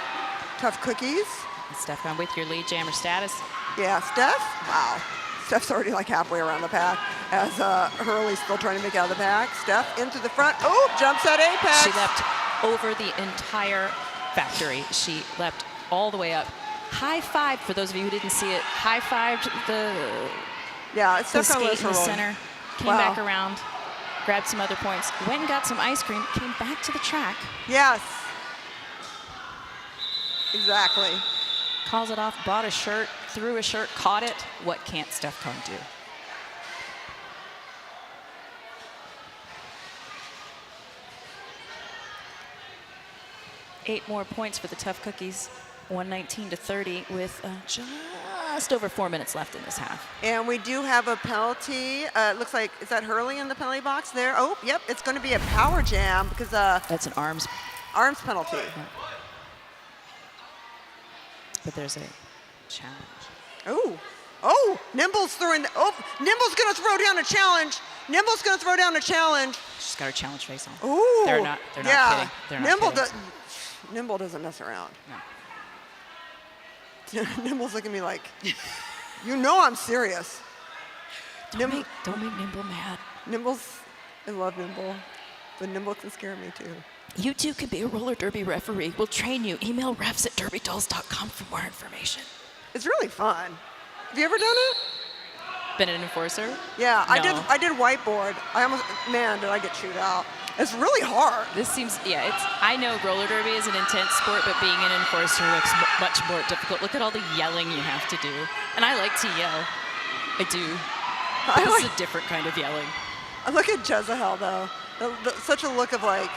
Tough Cookies. Stefcon with your lead jammer status. Yeah, Steph, wow. Steph's already like halfway around the pack as Hurley's still trying to make out of the pack. Steph into the front, oh, jumps at Apex. She leapt over the entire factory. She leapt all the way up. High five, for those of you who didn't see it, high fived the skate in the center. Came back around, grabbed some other points, went and got some ice cream, came back to the track. Yes. Exactly. Calls it off, bought a shirt, threw a shirt, caught it. What can't Stefcon do? Eight more points for the Tough Cookies. 119 to 30 with just over 4 minutes left in this half. And we do have a penalty. It looks like, is that Hurley in the penalty box there? Oh, yep, it's going to be a power jam because that's an arms penalty. Yeah. But there's a challenge. Oh, Nimble's throwing, Nimble's going to throw down a challenge. Nimble's going to throw down a challenge. She's got her challenge face on. Ooh. They're not kidding. They're not kidding. Nimble doesn't mess around. No. Nimble's looking at me like, you know I'm serious. Don't make Nimble mad. I love Nimble, but Nimble can scare me too. You too can be a roller derby referee. We'll train you. Email refs@derbydolls.com for more information. It's really fun. Have you ever done it? Been an enforcer? Yeah, no. I did whiteboard. Did I get chewed out. It's really hard. This seems, I know roller derby is an intense sport, but being an enforcer looks much more difficult. Look at all the yelling you have to do. And I like to yell. I do. But this is a different kind of yelling. I look at Jezebel, though. Such a look of like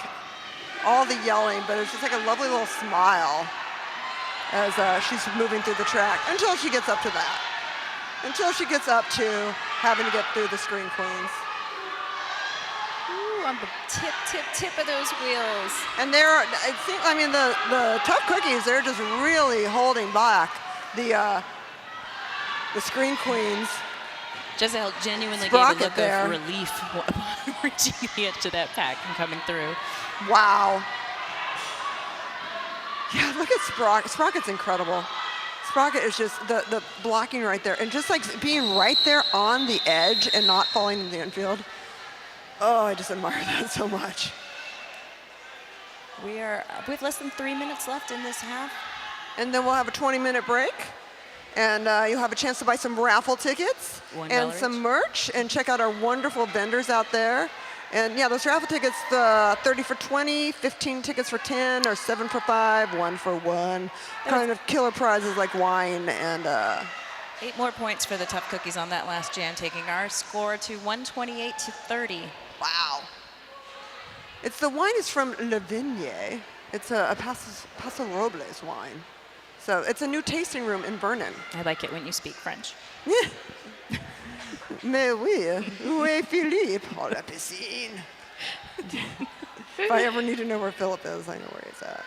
all the yelling, but it's just like a lovely little smile as she's moving through the track until she gets up to that. Until she gets up to having to get through the Scream Queens. On the tip of those wheels. And the Tough Cookies, they're just really holding back the Scream Queens. Jezebel genuinely gave a look of relief reaching the edge of that pack and coming through. Wow. Yeah, look at Sprocket. Sprocket's incredible. Sprocket is just the blocking right there, and just like being right there on the edge and not falling in the infield. Oh, I just admire that so much. We have less than 3 minutes left in this half. And then we'll have a 20-minute break, and you'll have a chance to buy some raffle tickets and some merch, and check out our wonderful vendors out there. And yeah, those raffle tickets, 30 for 20, 15 tickets for 10, or 7 for 5, 1 for 1. Kind of killer prizes like wine and 8 more points for the Tough Cookies on that last jam, taking our score to 128 to 30. wow. The wine is from Le Vigne. It's a Paso Robles wine. So it's a new tasting room in Vernon. I like it when you speak French. Mais oui, où est Philippe? Oh, la piscine. If I ever need to know where Philip is, I know where he's at.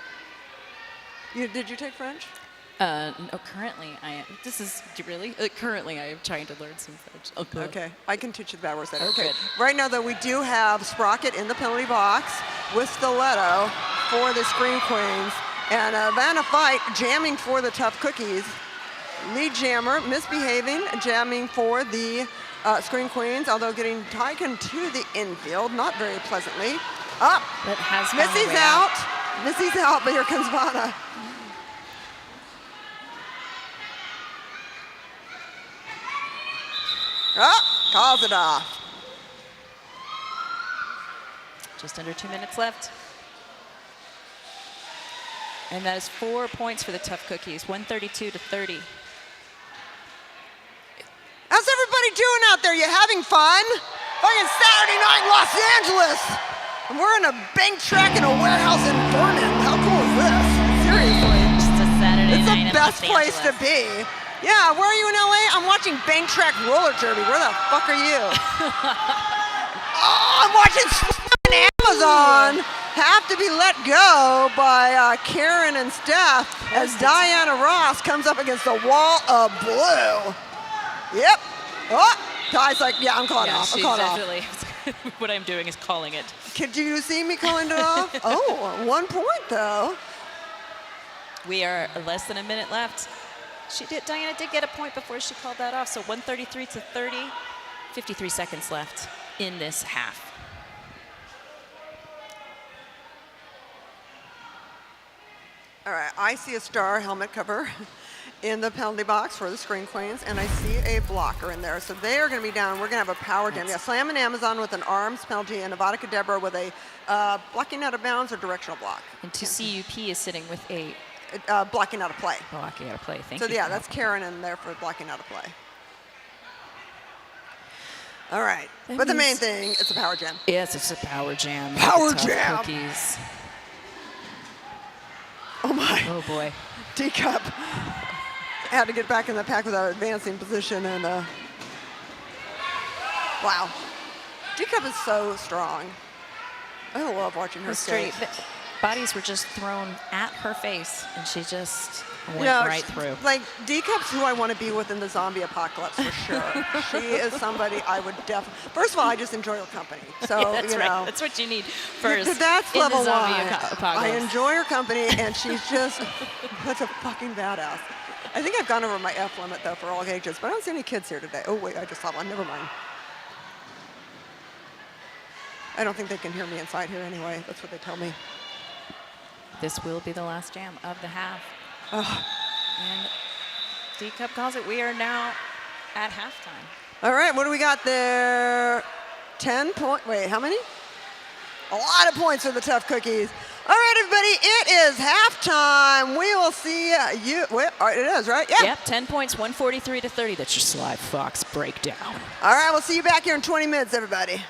Did you take French? No, currently I am. This is really currently I am trying to learn some French. Okay, I can teach you the bad words later. Okay, good. right now though we do have Sprocket in the penalty box with Stiletto for the Scream Queens, and Vanna Fight jamming for the Tough Cookies. Lead jammer misbehaving, jamming for the Scream Queens, although getting taken to the infield, not very pleasantly. Up, That has found a Missy's way out. Missy's out, but here comes Vanna. Oh, calls it off. Just under 2 minutes left. And that is 4 points for the Tough Cookies, 132 to 30. How's everybody doing out there? You having fun? Fucking Saturday night in Los Angeles. And we're in a bank track in a warehouse in Vernon. How cool is this? Seriously. Just a Saturday It's night the in best Los place to Angeles. be. Yeah, where are you in LA? I'm watching bank track roller derby. Where the fuck are you? Oh, I'm watching Amazon Have to Be Let Go by Karen and Steph as Diana Ross comes up against the wall of blue. Yep. Oh, Ty's like, yeah, I'm calling off. I'm She's calling off. definitely. What I'm doing is calling it. Could you see me calling it off? Oh, 1 point though. We are less than a minute left. Diana did get a point before she called that off, so 133 to 30, 53 seconds left in this half. All right, I see a star helmet cover in the penalty box for the Scream Queens, and I see a blocker in there. So they are going to be down. We're going to have a power jam. Yeah, Slam and Amazon with an arms penalty, and Nevada Cadabra with a blocking out of bounds or directional block. And 2CUP is sitting with a Blocking out of play. blocking out of play. Thank So you. yeah, that's Karen in there for blocking out of play. All right, but the main thing, it's a power jam. Yes, it's a power jam. Power The Tough jam. Cookies. Oh my. Oh boy. Teacup had to get back in the pack without advancing position, and wow. Teacup is so strong. I love watching her skate. Bodies were just thrown at her face, and she just went right through. Like, D-Cup's who I want to be with in the zombie apocalypse for sure. She is somebody I would definitely. First of all, I just enjoy her company. So, Yeah, that's you right. know. That's what you need first. That's in level the zombie one. apocalypse. I enjoy her company, and she's just such a fucking badass. I think I've gone over my F limit, though, for all ages, but I don't see any kids here today. Oh, wait, I just saw one. Never mind. I don't think they can hear me inside here anyway. That's what they tell me. This will be the last jam of the half. Oh. And D-Cup calls it. We are now at halftime. All right, what do we got there? 10 points. Wait, how many? A lot of points for the Tough Cookies. All right, everybody, it is halftime. We will see you. Wait, it is, right? Yeah. Yep, 10 points, 143 to 30. That's your Sly Fox breakdown. All right, we'll see you back here in 20 minutes, everybody.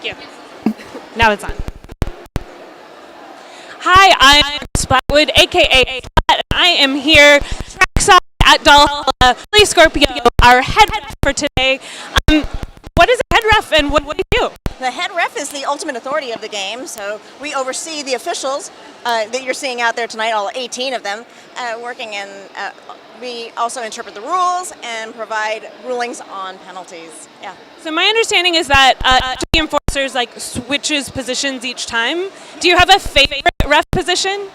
Thank you. Now it's on. Hi, I'm Splatwood, aka Splat, and I am here trackside at Valhalla. Billy Scorpio, our head ref for today. What is a head ref and what do you do? The head ref is the ultimate authority of the game, so we oversee the officials that you're seeing out there tonight, all 18 of them, working, and we also interpret the rules and provide rulings on penalties. Yeah. So my understanding is that the enforcers like switches positions each time. Do you have a favorite ref position?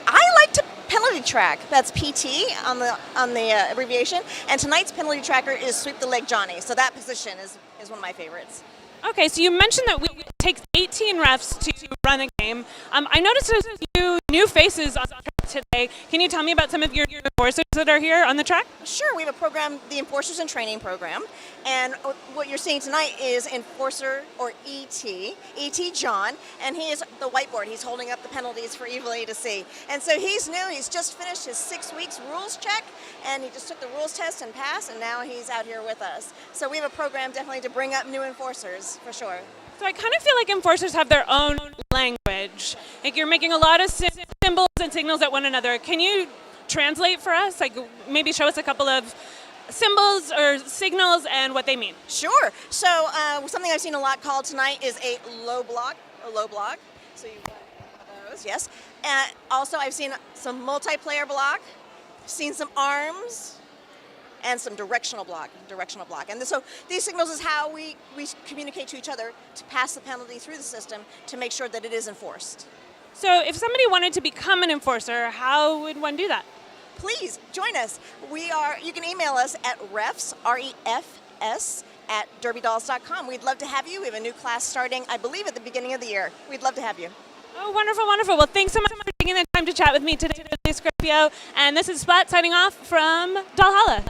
I like to penalty track. That's PT on the abbreviation, and tonight's penalty tracker is sweep the leg Johnny. So that position is one of my favorites. Okay, so you mentioned that it takes 18 refs to run a game. I noticed there's a few new faces on the track today. Can you tell me about some of your enforcers that are here on the track? Sure, we have a program, the Enforcers and Training Program, and what you're seeing tonight is Enforcer, or ET John, and he is the whiteboard. He's holding up the penalties for everybody to see. And so he's new, he's just finished his 6 weeks rules check, and he just took the rules test and passed, and now he's out here with us. So we have a program definitely to bring up new enforcers, for sure. So I kind of feel like enforcers have their own language. Like you're making a lot of symbols and signals at one another. Can you translate for us? Like maybe show us a couple of symbols or signals and what they mean. Sure. So something I've seen a lot called tonight is a low block. So you've got one of those, yes. And also I've seen some multiplayer block, seen some arms, and some directional block. And so these signals is how we communicate to each other to pass the penalty through the system to make sure that it is enforced. So if somebody wanted to become an enforcer, how would one do that? Please join us. You can email us at refs, REFS, at derbydolls.com. We'd love to have you. We have a new class starting, I believe, at the beginning of the year. We'd love to have you. Oh, wonderful, wonderful. Well, thanks so much for taking the time to chat with me today, Scorpio. And this is Splat signing off from Valhalla.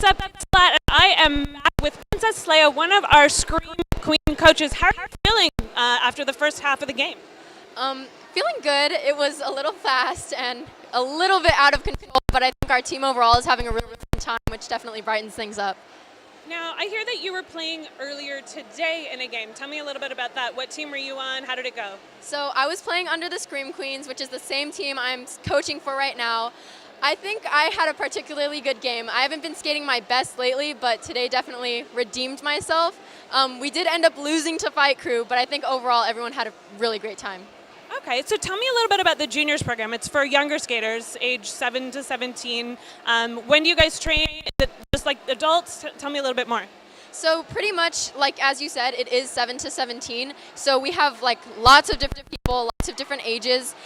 What's up? It's Flat, and I am back with Princess Leia, one of our Scream Queen coaches. How are you feeling after the first half of the game? Feeling good. It was a little fast and a little bit out of control, but I think our team overall is having a really fun time, which definitely brightens things up. Now, I hear that you were playing earlier today in a game. Tell me a little bit about that. What team were you on? How did it go? So I was playing under the Scream Queens, which is the same team I'm coaching for right now. I think I had a particularly good game. I haven't been skating my best lately, but today definitely redeemed myself. We did end up losing to Fight Crew, but I think overall everyone had a really great time. Okay, so tell me a little bit about the juniors program. It's for younger skaters, age 7 to 17. When do you guys train? Is it just like adults? Tell me a little bit more. So pretty much, like as you said, it is 7 to 17. So we have like lots of different people, lots of different ages.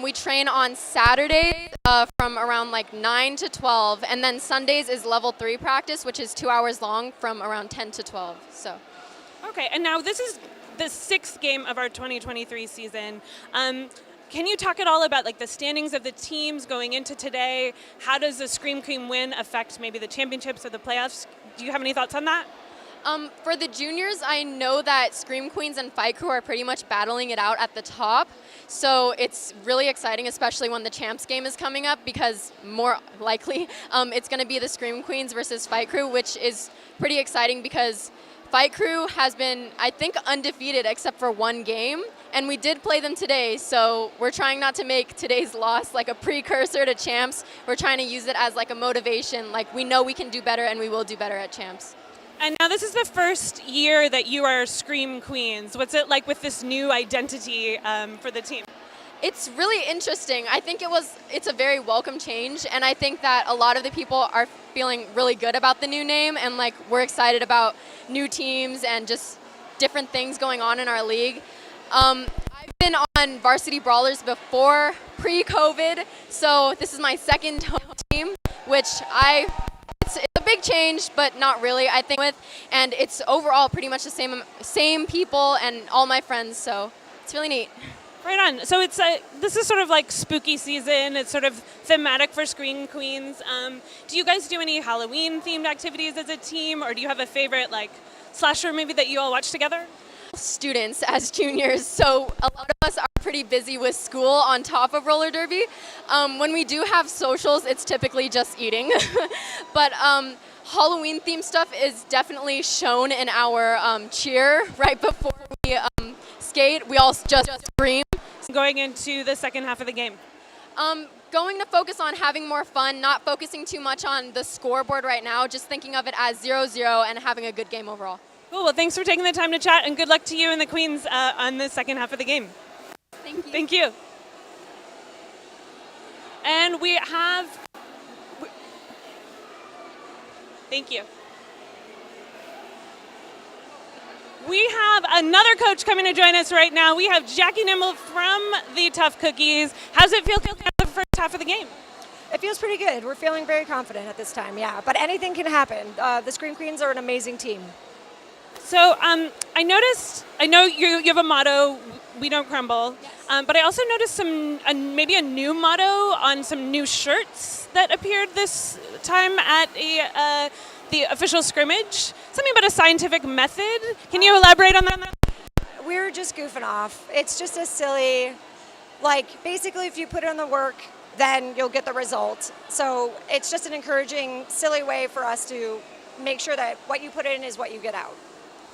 We train on Saturdays from around like 9 to 12, and then Sundays is level 3 practice, which is 2 hours long from around 10 to 12. So. Okay, and now this is the 6th game of our 2023 season. Can you talk at all about like the standings of the teams going into today? How does the Scream Queen win affect maybe the championships or the playoffs? Do you have any thoughts on that? For the juniors, I know that Scream Queens and Fight Crew are pretty much battling it out at the top. So it's really exciting, especially when the champs game is coming up, because more likely it's going to be the Scream Queens versus Fight Crew, which is pretty exciting because Fight Crew has been, I think, undefeated except for one game, and we did play them today, so we're trying not to make today's loss like a precursor to champs. We're trying to use it as like a motivation, like we know we can do better and we will do better at champs. And now this is the first year that you are Scream Queens. What's it like with this new identity for the team? It's really interesting. I think it's a very welcome change, and I think that a lot of the people are feeling really good about the new name, and like we're excited about new teams and just different things going on in our league. I've been on Varsity Brawlers before, pre-COVID, so this is my second home team, which it's a big change, but not really, I think, and it's overall pretty much the same people and all my friends, so it's really neat. Right on. So this is sort of like spooky season. It's sort of thematic for Scream Queens. Do you guys do any Halloween-themed activities as a team, or do you have a favorite like slasher movie that you all watch together? Students as juniors, so a lot of us are pretty busy with school on top of roller derby. When we do have socials, it's typically just eating. But Halloween themed stuff is definitely shown in our cheer right before we skate. We all just scream. Going into the second half of the game. Going to focus on having more fun, not focusing too much on the scoreboard right now, just thinking of it as 0-0 and having a good game overall. Cool. Well, thanks for taking the time to chat, and good luck to you and the Queens on the second half of the game. Thank you. Thank you. And we have... Thank you. We have another coach coming to join us right now. We have Jackie Nimble from the Tough Cookies. How's it feel coming out of the first half of the game? It feels pretty good. We're feeling very confident at this time, yeah. But anything can happen. The Scream Queens are an amazing team. So I know you have a motto, we don't crumble, yes. But I also noticed maybe a new motto on some new shirts that appeared this time at the official scrimmage. Something about a scientific method. Can you elaborate on that? We're just goofing off. It's just a silly, like basically if you put in the work, then you'll get the result. So it's just an encouraging, silly way for us to make sure that what you put in is what you get out.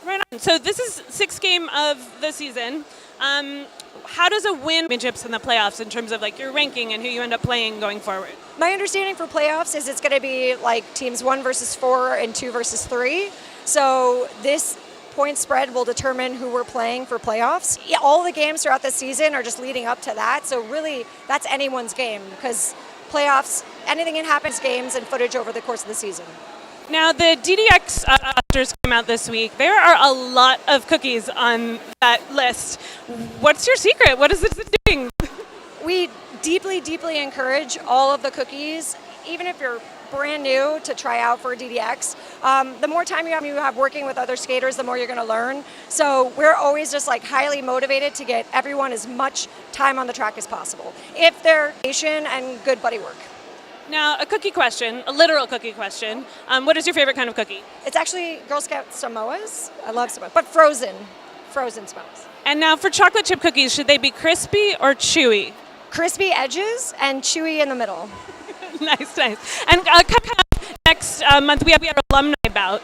Right on. So this is 6th game of the season. How does a win championships in the playoffs in terms of like your ranking and who you end up playing going forward? My understanding for playoffs is it's going to be like teams 1 versus 4 and 2 versus 3. So this point spread will determine who we're playing for playoffs. Yeah, all the games throughout the season are just leading up to that. So really, that's anyone's game because playoffs, anything can happen in games and footage over the course of the season. Now, the DDX rosters came out this week. There are a lot of cookies on that list. What's your secret? What is it doing? We deeply, deeply encourage all of the cookies, even if you're brand new, to try out for DDX. The more time you have working with other skaters, the more you're going to learn. So we're always just like highly motivated to get everyone as much time on the track as possible, if they're patient and good buddy work. Now, a cookie question, a literal cookie question. What is your favorite kind of cookie? It's actually Girl Scout Samoas. I love Samoas, but frozen Samoas. And now for chocolate chip cookies, should they be crispy or chewy? Crispy edges and chewy in the middle. Nice. And coming up next month, we have our alumni bout.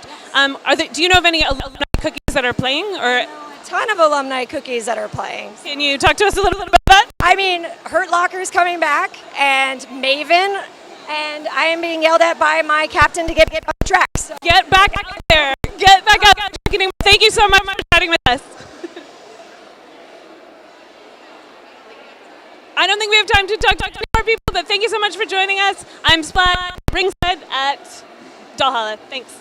Do you know of any alumni cookies that are playing? Or A ton of alumni cookies that are playing. can you talk to us a little bit about that? I mean, Hurt Locker's coming back, and Maven, and I am being yelled at by my captain to get on the track. So. Get back out there. Get back out there. Thank you so much for chatting with us. I don't think we have time to talk to more people, but thank you so much for joining us. I'm Splat, ringside at Valhalla. Thanks.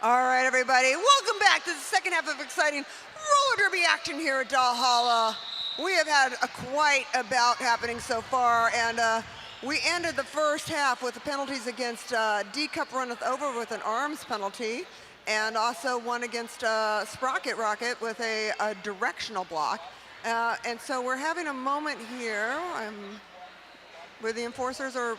All right, everybody, welcome back to the second half of exciting roller derby action here at Valhalla. We have had quite a bout happening so far, and we ended the first half with the penalties against D-Cup Runneth Over with an arms penalty, and also one against Sprocket Rocket with a directional block. And so we're having a moment here where the enforcers are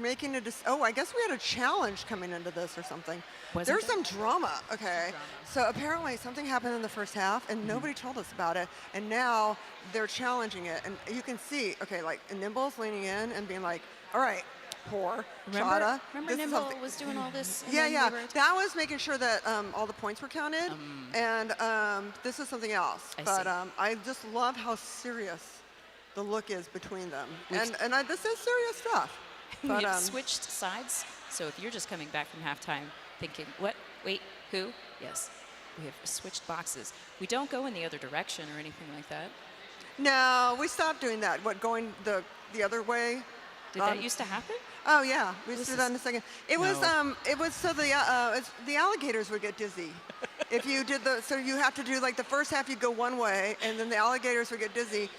making I guess we had a challenge coming into this or something. There's some drama, okay. So apparently something happened in the first half and nobody told us about it, and now they're challenging it. And you can see, okay, like Nimble's leaning in and being like, all right, poor Chada. Remember Nimble was doing all this? Yeah. That was making sure that all the points were counted, and this is something else. I just love how serious the look is between them. And this is serious stuff. But, We've switched sides, so if you're just coming back from halftime thinking, what, wait, who? Yes, we have switched boxes. We don't go in the other direction or anything like that. No, we stopped doing that. Going the other way? Did that used to happen? Oh yeah, we just do that in a second. It was so the alligators would get dizzy. If you did so you have to do like the first half you go one way, and then the alligators would get dizzy,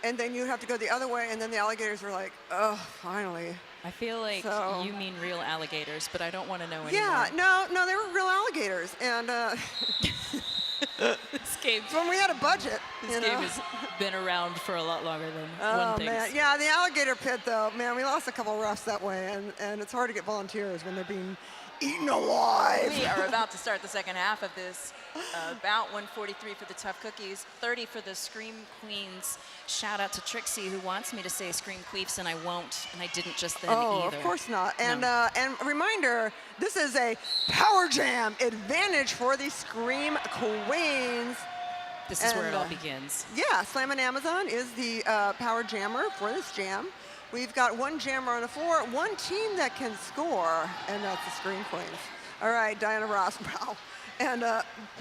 and then you have to go the other way, and then the alligators were like, oh, finally. I feel like you mean real alligators, but I don't want to know anymore. Yeah, no, they were real alligators, and This game, it's when we had a budget. this game has been around for a lot longer than one thinks. Man, yeah, the alligator pit though, man, we lost a couple of refs that way, and it's hard to get volunteers when they're being eaten alive. We are about to start the second half of this. About 143 for the Tough Cookies, 30 for the Scream Queens. Shout out to Trixie, who wants me to say Scream Queefs, and I won't, and I didn't just then either. Of course not. And No. and a reminder, this is a Power Jam advantage for the Scream Queens. This is where it all begins. Yeah, Slammin' Amazon is the power jammer for this jam. We've got one jammer on the floor, one team that can score, and that's the Scream Queens. All right, Diana Ross, wow. And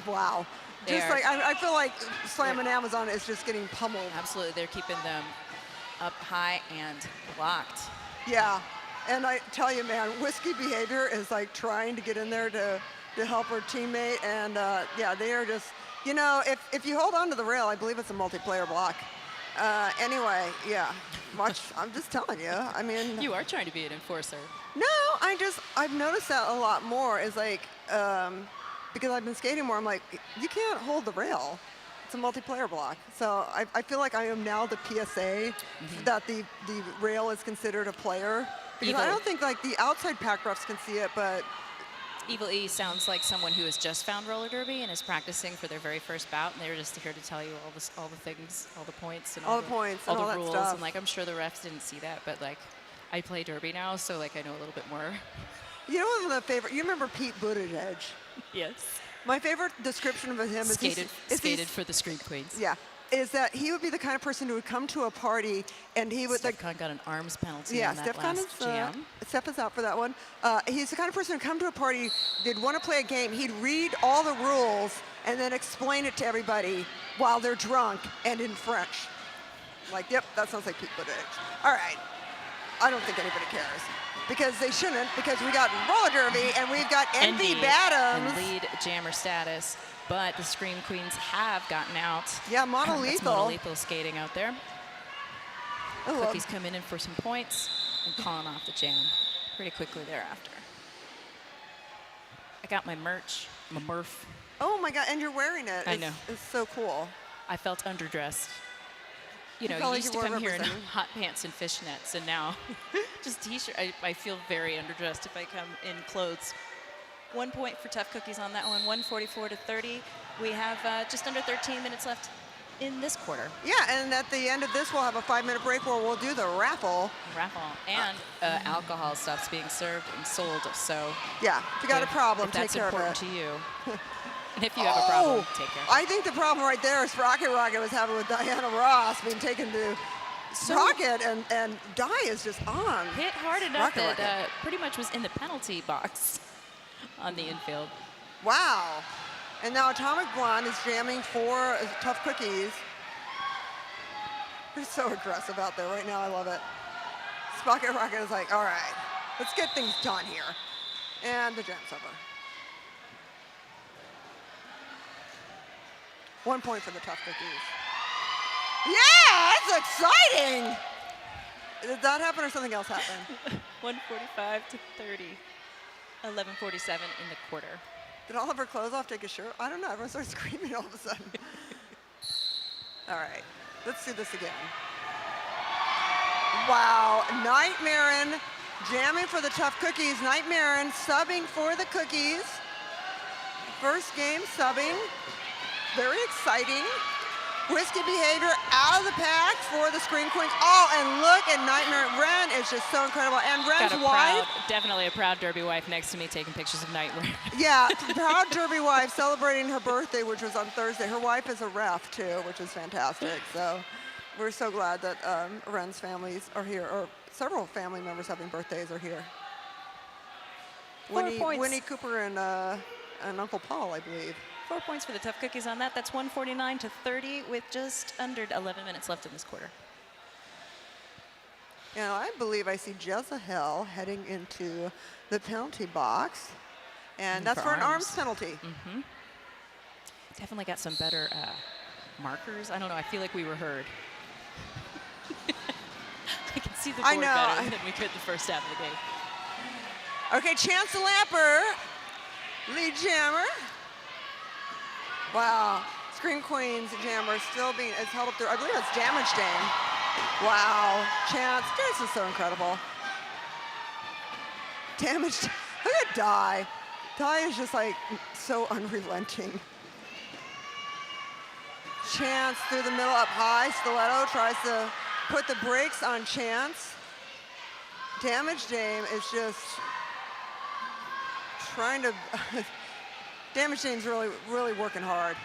wow. Just like, I feel like Slammin' Amazon is just getting pummeled. Absolutely, they're keeping them up high and blocked. Yeah, and I tell you, man, Whiskey Behavior is like trying to get in there to help her teammate, and yeah, they are just, you know, if you hold on to the rail, I believe it's a multiplayer block. Anyway, yeah, I'm just telling you, I mean. You are trying to be an enforcer. No, I've noticed that a lot more is like, because I've been skating more, I'm like, you can't hold the rail. It's a multiplayer block. So I feel like I am now the PSA that the rail is considered a player. Because I don't think like the outside pack refs can see it, but. Evil E sounds like someone who has just found roller derby and is practicing for their very first bout, and they were just here to tell you all the things, all the points, and all the points, all and the all rules. that stuff. And like, I'm sure the refs didn't see that, but like, I play derby now, so like I know a little bit more. You know, one of the favorite. You remember Pete Buttigieg? Yes. My favorite description of him is skated for the Scream Queens. Yeah, is that he would be the kind of person who would come to a party and he would like. Stefan got an arms penalty. Yeah, on that Stefan last jam. Steph is out for that one. He's the kind of person who'd come to a party, they'd want to play a game, he'd read all the rules and then explain it to everybody while they're drunk and in French. Like, yep, that sounds like Pete Buttigieg. All right, I don't think anybody cares. Because they shouldn't, because we got roller derby and we've got Envy Badams. And lead jammer status, but the Scream Queens have gotten out. Yeah, Monolethal. That's Monolethal skating out there. Oh, Cookies coming in for some points and calling off the jam pretty quickly thereafter. I got my merch, my Murph. Oh my God, and you're wearing it. I know. It's so cool. I felt underdressed. You know, felt you like used you to were come here in representing. hot pants and fishnets, and now just t-shirt. I feel very underdressed if I come in clothes. 1 point for Tough Cookies on that one, 144 to 30. We have just under 13 minutes left in this quarter. Yeah, and at the end of this, we'll have a 5-minute break where we'll do the raffle. And alcohol stops being served and sold. So Yeah, if you got a problem, if take that's care of it. important to you. And if you have a problem, take care of it. I think the problem right there is Rocket was having with Diana Ross being taken to Rocket, and Di is just on. Hit hard enough Rocket. that pretty much was in the penalty box on the infield. Wow. And now Atomic Blonde is jamming for Tough Cookies. They're so aggressive out there right now. I love it. Sprocket Rocket is like, all right, let's get things done here. And the jam's over. 1 point for the Tough Cookies. Yeah, that's exciting. Did that happen or something else happen? 145 to 30. 11:47 in the quarter. Did all of her clothes off take a shirt? I don't know. Everyone started screaming all of a sudden. All right, let's do this again. Wow, Nightmarin jamming for the Tough Cookies. Nightmarin subbing for the Cookies. First game subbing. Very exciting. Whiskey Behavior out of the pack for the Scream Queens. Oh, and look at Nightmare. Ren is just so incredible. And Ren's wife. Definitely a proud Derby wife next to me taking pictures of Nightmare. Yeah, proud Derby wife celebrating her birthday, which was on Thursday. Her wife is a ref, too, which is fantastic. So we're so glad that Ren's families are here, or several family members having birthdays are here. 4 points. Winnie Cooper and Uncle Paul, I believe. 4 points for the Tough Cookies on that. That's 149 to 30 with just under 11 minutes left in this quarter. And I believe I see Jezebel heading into the penalty box. And that's for an arms penalty. Definitely got some better markers. I don't know. I feel like we were heard. I can see the board better than we could the first half of the game. Okay, Chance the Lapper, lead jammer. Wow, Scream Queen's jammer still is held up there. I believe that's Damage Dame. Wow, Chance, this is so incredible. Damage, look at Dai. Dai is just like so unrelenting. Chance through the middle up high. Stiletto tries to put the brakes on Chance. Damage Dame is just trying to, Damage Dame's really working hard.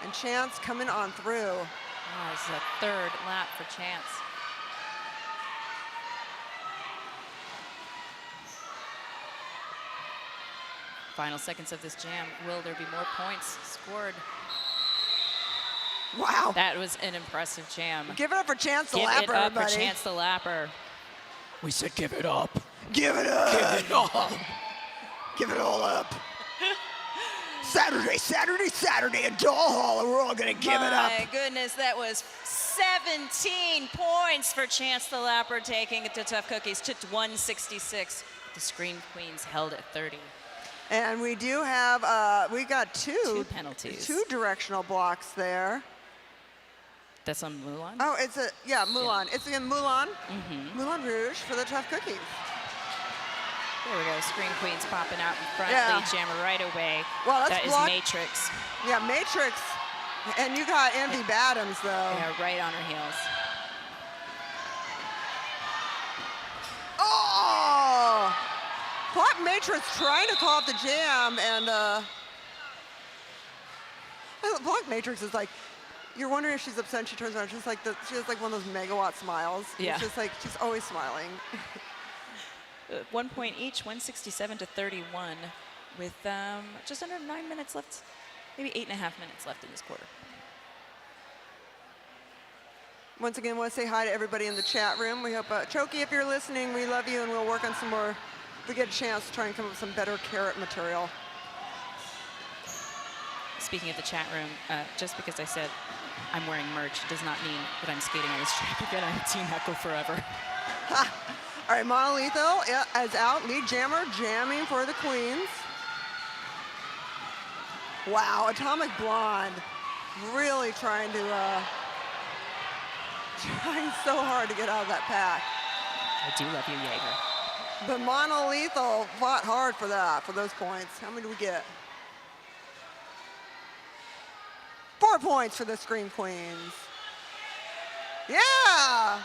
And Chance coming on through. Oh, this is a third lap for Chance. Final seconds of this jam. Will there be more points scored? Wow. That was an impressive jam. Give it up for Chance the Lapper, Give it up everybody. for Chance the Lapper. We said give it up. Give it up. Give it up. Give it all up. Saturday, Saturday, Saturday at Doll Hall, and we're all gonna give it up. My goodness, that was 17 points for Chance the Lapper, taking it to Tough Cookies to 166. The Scream Queens held at 30. And we do have, we got Two penalties. Two directional blocks there. That's on Mulan? Oh, it's Mulan. Yeah. It's again Mulan. Moulin Rouge for the Tough Cookies. There we go, Scream Queens popping out in front, Yeah. lead jammer right away. Well, that is blocked. Matrix. Yeah, Matrix. And you got Envy Badams, though. Yeah, right on her heels. Oh! Black Matrix trying to call up the jam, and Black Matrix is like, you're wondering if she's upset, and she turns around, she's like she has like one of those megawatt smiles. Yeah. It's just like, she's always smiling. 1 point each, 167 to 31, with just under 9 minutes left, maybe 8.5 minutes left in this quarter. Once again, I want to say hi to everybody in the chat room. We hope, Choki, if you're listening, we love you, and we'll work on some more, if we get a chance, to try and come up with some better carrot material. Speaking of the chat room, just because I said I'm wearing merch does not mean that I'm skating on this track again. I'm Team Heckle forever. All right, Monolethal is out. Lead jammer jamming for the Queens. Wow, Atomic Blonde really trying so hard to get out of that pack. I do love you, Jaeger. But Monolethal fought hard for that, for those points. How many do we get? 4 points for the Scream Queens. Yeah!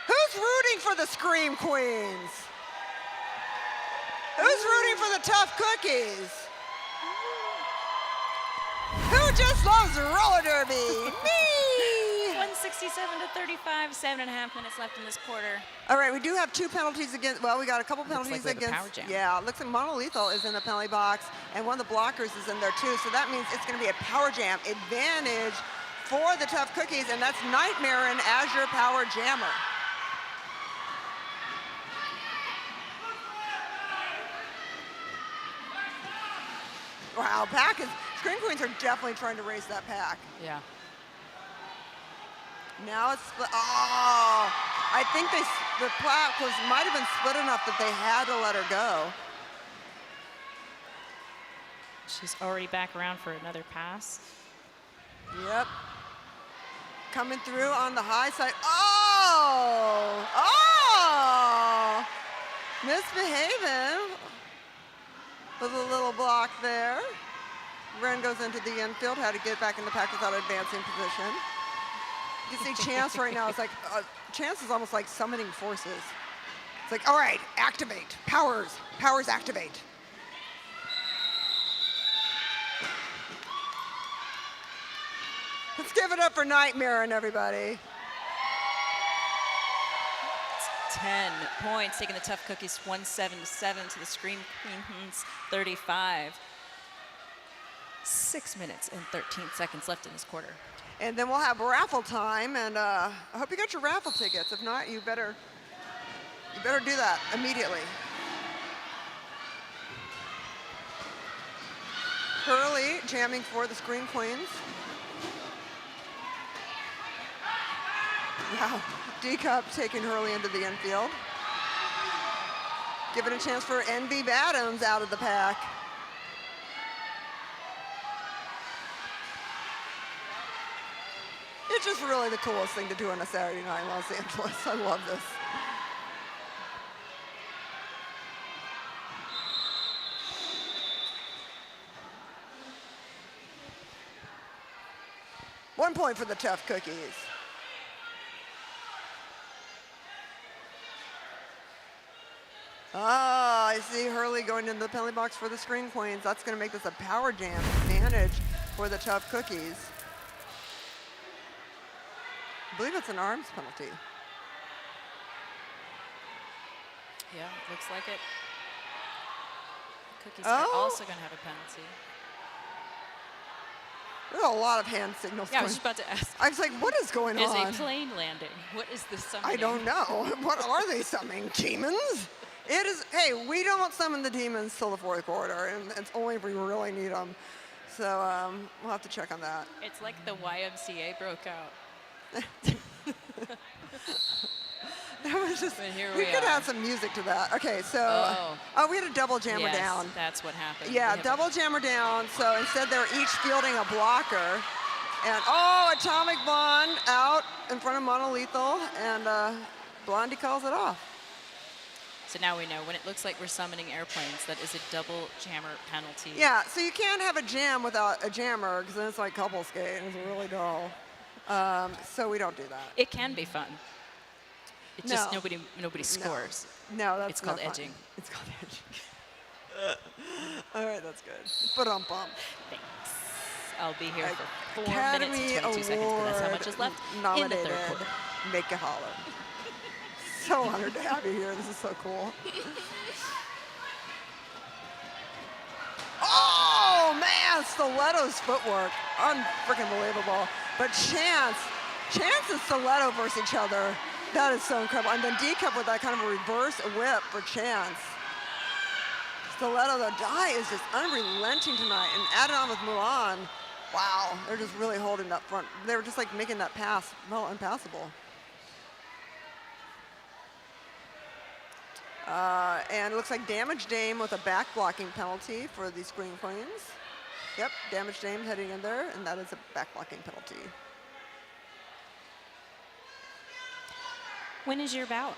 Who's rooting for the Scream Queens? Who's rooting for the Tough Cookies? Who just loves roller derby? Me! 167 to 35, 7.5 minutes left in this quarter. All right, we do have two penalties against, well, we got a couple penalties like we have a against. power jam. Yeah, it looks like Monolethal is in the penalty box, and one of the blockers is in there too, so that means it's gonna be a power jam advantage for the Tough Cookies, and that's Nightmare as your power jammer. Wow, Scream Queens are definitely trying to race that pack. Yeah. Now it's split. Oh, I think the pack might have been split enough that they had to let her go. She's already back around for another pass. Yep. Coming through on the high side. Oh! Oh! Misbehaving with a little block there. Ren goes into the infield, had to get back in the pack without advancing position. You see Chance right now, it's like, Chance is almost like summoning forces. It's like, all right, activate, powers activate. Let's give it up for Nightmare and everybody. 10 points, taking the Tough Cookies 177 to the Scream Queens 35. 6 minutes and 13 seconds left in this quarter. And then we'll have raffle time, and I hope you got your raffle tickets. If not, you better do that immediately. Hurley jamming for the Scream Queens. Wow, D-Cup taking Hurley into the infield. Giving a chance for NB Adams out of the pack. It's just really the coolest thing to do on a Saturday night in Los Angeles. I love this. One point for the Tough Cookies. Ah, I see Hurley going into the penalty box for the Screen Queens. That's going to make this a power jam advantage for the Tough Cookies. I believe it's an arms penalty. Yeah, looks like it. Cookies are also going to have a penalty. There's a lot of hand signals. Yeah, I was just about to ask. I was like, what is going on? Is a plane landing? What is the summoning? I don't know. What are they summoning? Demons? It is, hey, we don't summon the demons till the fourth quarter, and it's only if we really need them. So we'll have to check on that. It's like the YMCA broke out. That was just, But here we we could are. add some music to that. Okay, so, we had a double jammer Yes, down. that's what happened. Yeah, We have double jammer down. So instead they're each fielding a blocker. And Atomic Blonde out in front of Monolethal, and Blondie calls it off. So now we know when it looks like we're summoning airplanes, that is a double jammer penalty. Yeah, so you can't have a jam without a jammer, because then it's like couple skate, and it's really dull. So we don't do that. It can be fun. It's just No. nobody scores. No, that's It's called not fun. edging. It's called edging. All right, that's good. Ba-dum-bum. Thanks. I'll be here for 4 Academy minutes and 22 seconds, but that's how much is Award left in the nominated. third quarter. Make it holler. So honored to have you here. This is so cool. Oh, man, Stiletto's footwork. Unfreaking believable. But Chance and Stiletto versus each other. That is so incredible. And then D-Cup with that kind of a reverse whip for Chance. Stiletto, the die is just unrelenting tonight. And added on with Mulan. Wow, they're just really holding up front. They were just like making that pass, well, unpassable. And it looks like Damage Dame with a back blocking penalty for the Screen Queens. Yep, Damage Dame heading in there, and that is a back blocking penalty. When is your bout?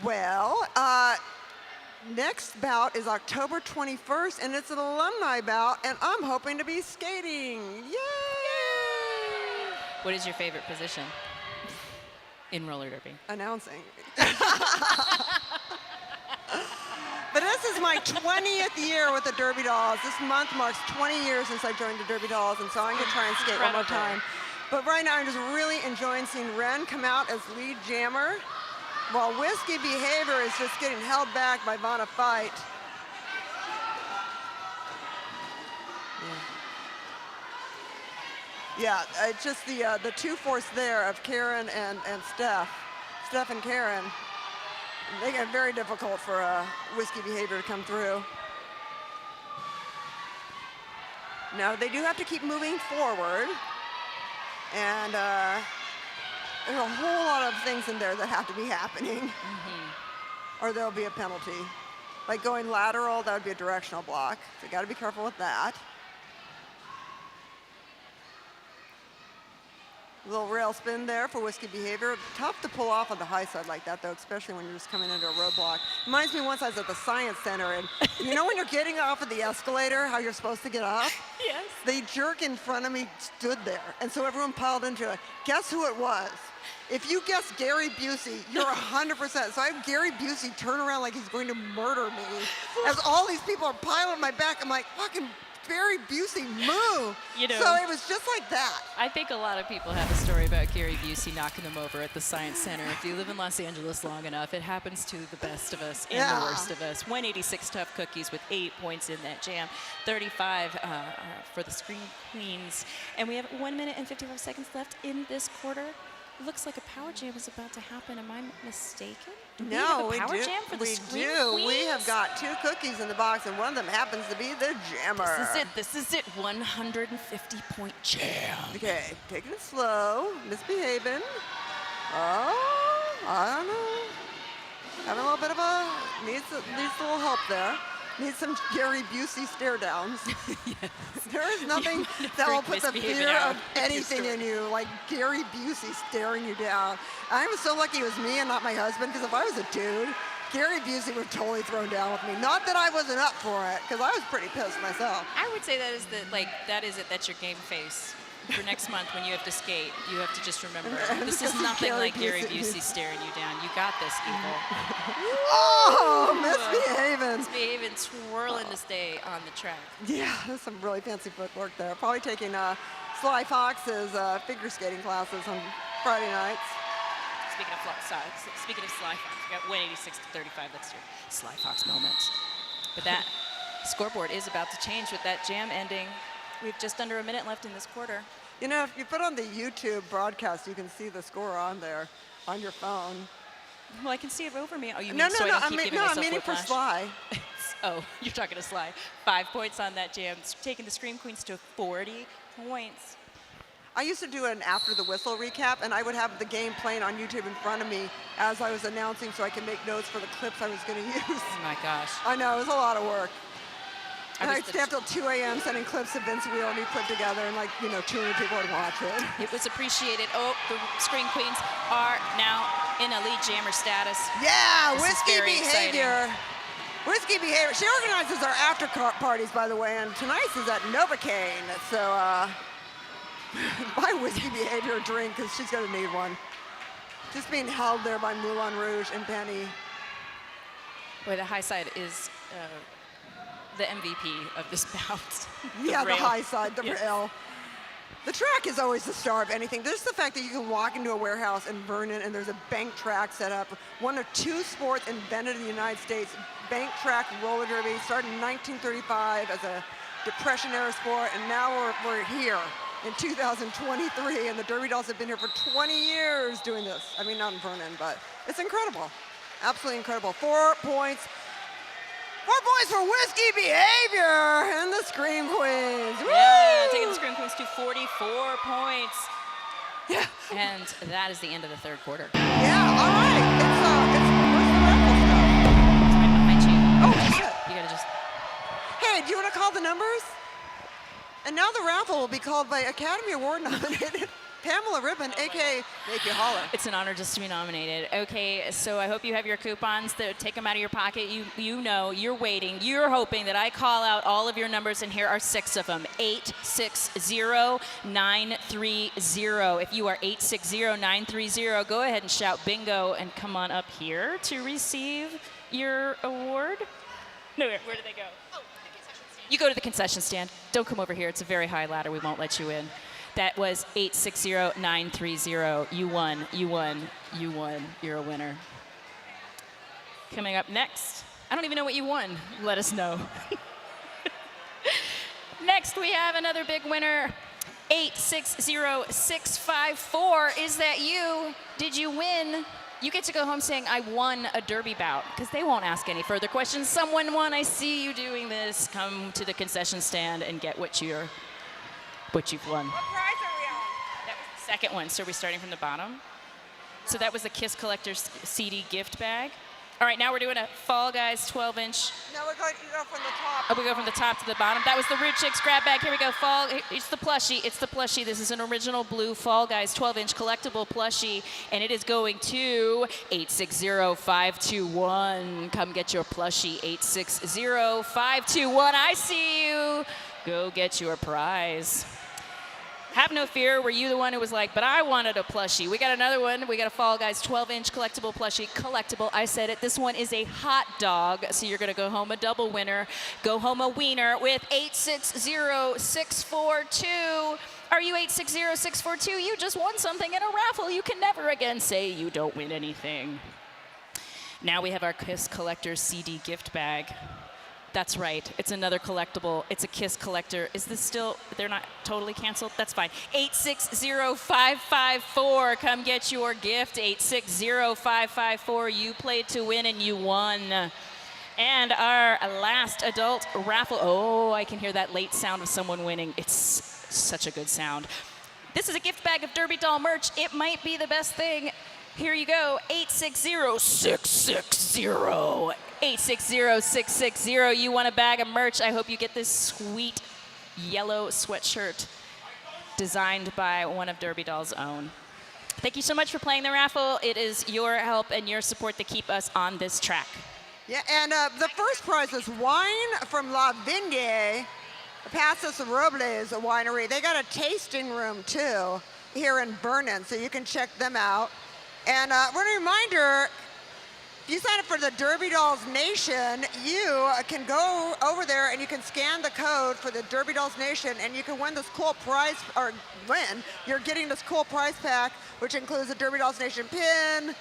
Well, next bout is October 21st, and it's an alumni bout, and I'm hoping to be skating. Yay! What is your favorite position in roller derby? Announcing. But this is my 20th year with the Derby Dolls. This month marks 20 years since I joined the Derby Dolls, and so I'm gonna try and skate one more time. But right now I'm just really enjoying seeing Ren come out as lead jammer, while Whiskey Behavior is just getting held back by Vanna Fight. Yeah, it's just the two force there of Karen and Steph. Steph and Karen, they get very difficult for Whiskey Behavior to come through. Now they do have to keep moving forward, and there's a whole lot of things in there that have to be happening, or there'll be a penalty. Like going lateral, that would be a directional block. So you got to be careful with that. Little rail spin there for Whiskey Behavior. Tough to pull off on the high side like that, though, especially when you're just coming into a roadblock. Reminds me once I was at the Science Center, and you know when you're getting off of the escalator, how you're supposed to get off? Yes. The jerk in front of me stood there, and so everyone piled into it. Guess who it was? If you guess Gary Busey, you're 100%. So I have Gary Busey turn around like he's going to murder me. As all these people are piling on my back, I'm like, fucking Barry Busey move. You know. So it was just like that. I think a lot of people have a story about Gary Busey knocking them over at the Science Center. If you live in Los Angeles long enough, it happens to the best of us and the worst of us. 186 Tough Cookies with 8 points in that jam. 35 for the Scream Queens. And we have 1 minute and 55 seconds left in this quarter. Looks like a power jam is about to happen. Am I mistaken? No, we have a power jam for the we Scream do. Queens? We have got 2 cookies in the box, and one of them happens to be the jammer. This is it. 150-point jam. Okay, taking it slow, misbehaving. Oh, I don't know. Having a little bit of needs a little help there. Needs some Gary Busey stare downs. Yes. There is nothing that will put the fear of anything in you like Gary Busey staring you down. I'm so lucky it was me and not my husband, because if I was a dude, Gary Busey would have totally thrown down with me. Not that I wasn't up for it, because I was pretty pissed myself. I would say that is that's your game face. For next month when you have to skate, you have to just remember, this is nothing like Gary Busey staring you down. You got this, evil. Oh, misbehaving. Misbehaving, twirling this day on the track. Yeah, there's some really fancy footwork there. Probably taking Sly Fox's figure skating classes on Friday nights. Speaking of Sly Fox, we got 186 to 35. That's your Sly Fox moment. But that scoreboard is about to change with that jam ending. We have just under a minute left in this quarter. You know, if you put on the YouTube broadcast, you can see the score on there on your phone. Well, I can see it over me. Oh, you mean No, so no, I no. don't keep giving myself I'm meaning for whiplash? Sly. Oh, you're talking to Sly. 5 points on that jam, taking the Scream Queens to 40 points. I used to do an after the whistle recap, and I would have the game playing on YouTube in front of me as I was announcing, so I could make notes for the clips I was going to use. Oh my gosh. I know, it was a lot of work. And was I'd stay up till 2 a.m. sending clips of Vince Wheel, and he'd put together, and 200 people would watch it. It was appreciated. Oh, the Scream Queens are now in elite jammer status. Yeah, This is Whiskey very Behavior. Whiskey Behavior. She organizes our after parties, by the way, and tonight's is at Novocaine. So buy Whiskey Behavior a drink, because she's going to need one. Just being held there by Moulin Rouge and Penny. Boy, the high side is the MVP of this bout. Yeah, the rail. high side, the Yes. rail. The track is always the star of anything. There's the fact that you can walk into a warehouse in Vernon and there's a bank track set up. One of 2 sports invented in the United States. Bank track roller derby started in 1935 as a Depression-era sport, and now we're here in 2023, and the Derby Dolls have been here for 20 years doing this. I mean, not in Vernon, but it's incredible. Absolutely incredible. 4 points. 4 points for Whiskey Behavior and the Scream Queens. Yeah, Woo! taking the Scream Queens to 44 points. Yeah. And that is the end of the third quarter. Yeah, all right. Where's the raffle stuff? It's right behind you. Oh, shit. You gotta just. Hey, do you want to call the numbers? And now the raffle will be called by Academy Award nominated Pamela Ribbon, a.k.a. Make You Holler. It's an honor just to be nominated. Okay, so I hoop you have your coupons. Take them out of your pocket. You know, you're waiting. You're hoping that I call out all of your numbers, and here are 6 of them. 860-930. If you are 860-930, go ahead and shout bingo and come on up here to receive your award. No, where do they go? Oh, the concession stand. You go to the concession stand. Don't come over here. It's a very high ladder. We won't let you in. That was 860-930. You won. You won. You won. You're a winner. Coming up next, I don't even know what you won. Let us know. Next, we have another big winner. 860-654. Is that you? Did you win? You get to go home saying, I won a derby bout, because they won't ask any further questions. Someone won. I see you doing this. Come to the concession stand and get what you've won. What prize are we on? That was the second one, so we're starting from the bottom. So that was the Kiss Collector's CD gift bag. All right, now we're doing a Fall Guys 12-inch. No, we're going to go from the top. Oh, we go from the top to the bottom. That was the Rude Chicks grab bag. Here we go. It's the plushie. It's the plushie. This is an original blue Fall Guys 12-inch collectible plushie, and it is going to 860-521. Come get your plushie. 860-521. I see you. Go get your prize. Have no fear. Were you the one who was like, but I wanted a plushie? We got another one. We got a Fall Guys 12-inch collectible plushie. Collectible, I said it. This one is a hot dog. So you're going to go home a double winner. Go home a wiener with 860642. Are you 860642? You just won something in a raffle. You can never again say you don't win anything. Now we have our Kiss Collector's CD gift bag. That's right. It's another collectible. It's a Kiss Collector. Is this still, they're not totally canceled? That's fine. 860554. Come get your gift. 860554. You played to win and you won. And our last adult raffle. Oh, I can hear that late sound of someone winning. It's such a good sound. This is a gift bag of Derby Doll merch. It might be the best thing. Here you go. 860660. 860660. You want a bag of merch. I hope you get this sweet yellow sweatshirt designed by one of Derby Doll's own. Thank you so much for playing the raffle. It is your help and your support that keep us on this track. Yeah, and the first prize is wine from La Vigne, Pasos Robles winery. They got a tasting room too here in Vernon, so you can check them out. And one reminder, if you sign up for the Derby Dolls Nation, you can go over there and you can scan the code for the Derby Dolls Nation and you can win this cool prize, or win, you're getting this cool prize pack, which includes a Derby Dolls Nation pin,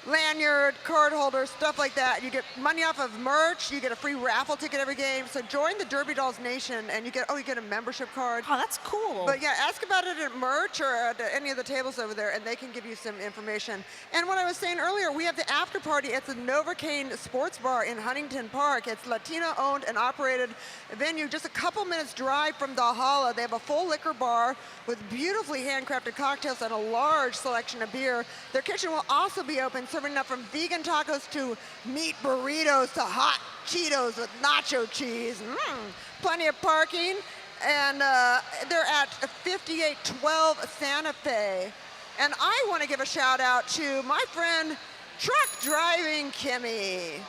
lanyard, card holder, stuff like that. You get money off of merch. You get a free raffle ticket every game. So join the Derby Dolls Nation, and you get a membership card. Oh, that's cool. But yeah, ask about it at merch or at any of the tables over there, and they can give you some information. And what I was saying earlier, we have the after party at the Novocaine Sports Bar in Huntington Park. It's Latino-owned and operated venue, just a couple minutes drive from Valhalla. They have a full liquor bar with beautifully handcrafted cocktails and a large selection of beer. Their kitchen will also be open, serving up from vegan tacos to meat burritos to hot Cheetos with nacho cheese. Plenty of parking, and they're at 5812 Santa Fe. And I want to give a shout out to my friend Truck Driving Kimmy.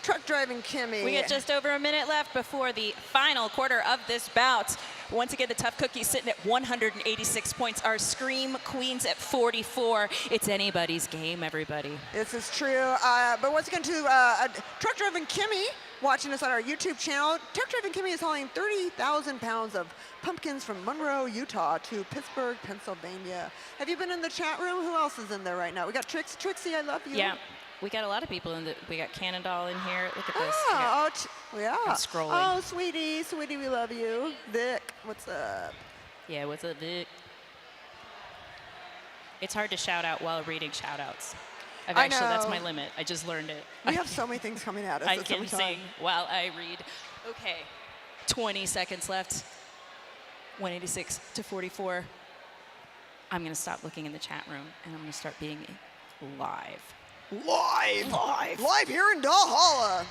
Truck Driving Kimmy. We got just over a minute left before the final quarter of this bout. Once again, the Tough Cookies sitting at 186 points. Our Scream Queens at 44. It's anybody's game, everybody. This is true. But once again, to Truck Driving Kimmy, watching us on our YouTube channel, Truck Driving Kimmy is hauling 30,000 pounds of pumpkins from Monroe, Utah to Pittsburgh, Pennsylvania. Have you been in the chat room? Who else is in there right now? We got Trixie, I love you. Yeah. We got a lot of people in the. We got Cannon Doll in here. Look at this. Yeah. I'm scrolling. Oh, sweetie, we love you. Vic, what's up? Yeah, what's up, Vic? It's hard to shout out while reading shout outs. I know. That's my limit. I just learned it. We have so many things coming at us. I can sing while I read. Okay, 20 seconds left. 186 to 44. I'm going to stop looking in the chat room and I'm going to start being live. Live here in Valhalla.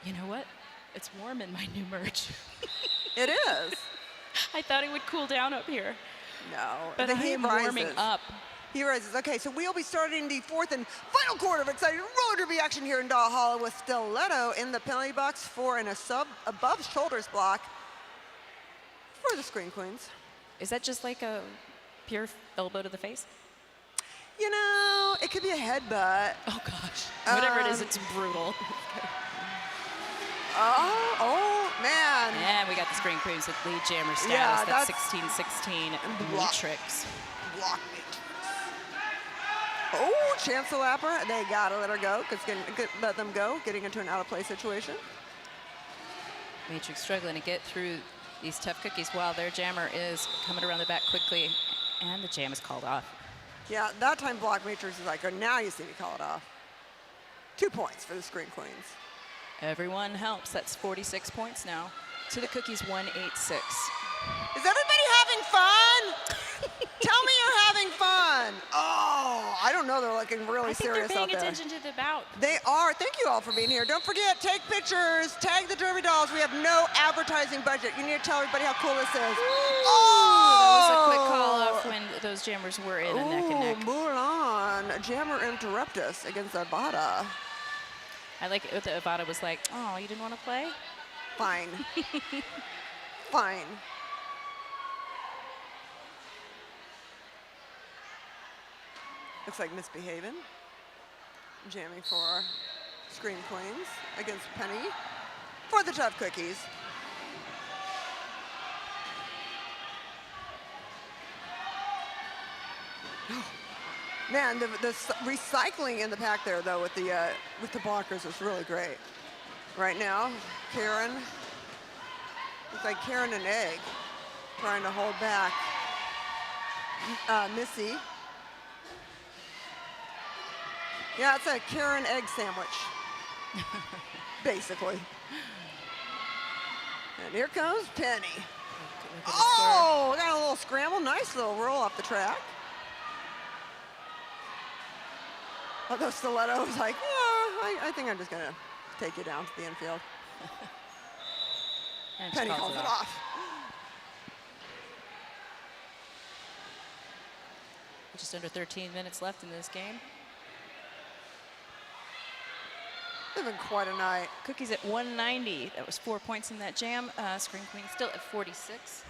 You know what? It's warm in my new merch. It is. I thought it would cool down up here. No, but the I heat am rises. warming up. He rises. Okay, so we'll be starting the fourth and final quarter of exciting roller derby action here in Valhalla with Stiletto in the penalty box for an above shoulders block for the Scream Queens. Is that just like a pure elbow to the face? You know, it could be a headbutt. Oh gosh. Whatever it is, it's brutal. Oh man. And we got the Scream Queens with lead jammer status. Yeah, that's 16-16 Matrix. Block Matrix. Oh, Chance the Lapper. They gotta let her go. Let them go. Getting into an out of play situation. Matrix struggling to get through these Tough Cookies while their jammer is coming around the back quickly, and the jam is called off. Yeah, that time Block Matrix is like, oh, now you see me call it off. 2 points for the Scream Queens. Everyone helps. That's 46 points now. To the Cookies, 186. Is everybody having fun? Tell me you're having fun. Oh, I don't know. They're looking really serious out there. I think they're paying attention to the bout. They are. Thank you all for being here. Don't forget, take pictures, tag the Derby Dolls. We have no advertising budget. You need to tell everybody how cool this is. That was a quick call off when those jammers were in a neck and neck. Mulan, jammer interruptus against Arbata. I like it that Ivana was like, oh, you didn't want to play? Fine. Fine. Looks like misbehaving. Jamming for Scream Queens against Penny for the Tough Cookies. Man, the recycling in the pack there, though, with the blockers is really great. Right now, Karen, looks like Karen and Egg trying to hold back Missy. Yeah, it's a Karen egg sandwich, basically. And here comes Penny. Oh, got a little scramble. Nice little roll off the track. Although Stiletto was like, yeah, I think I'm just going to take you down to the infield. Penny calls it off. Just under 13 minutes left in this game. It's been quite a night. Cookies at 190. That was 4 points in that jam. Scream Queen still at 46.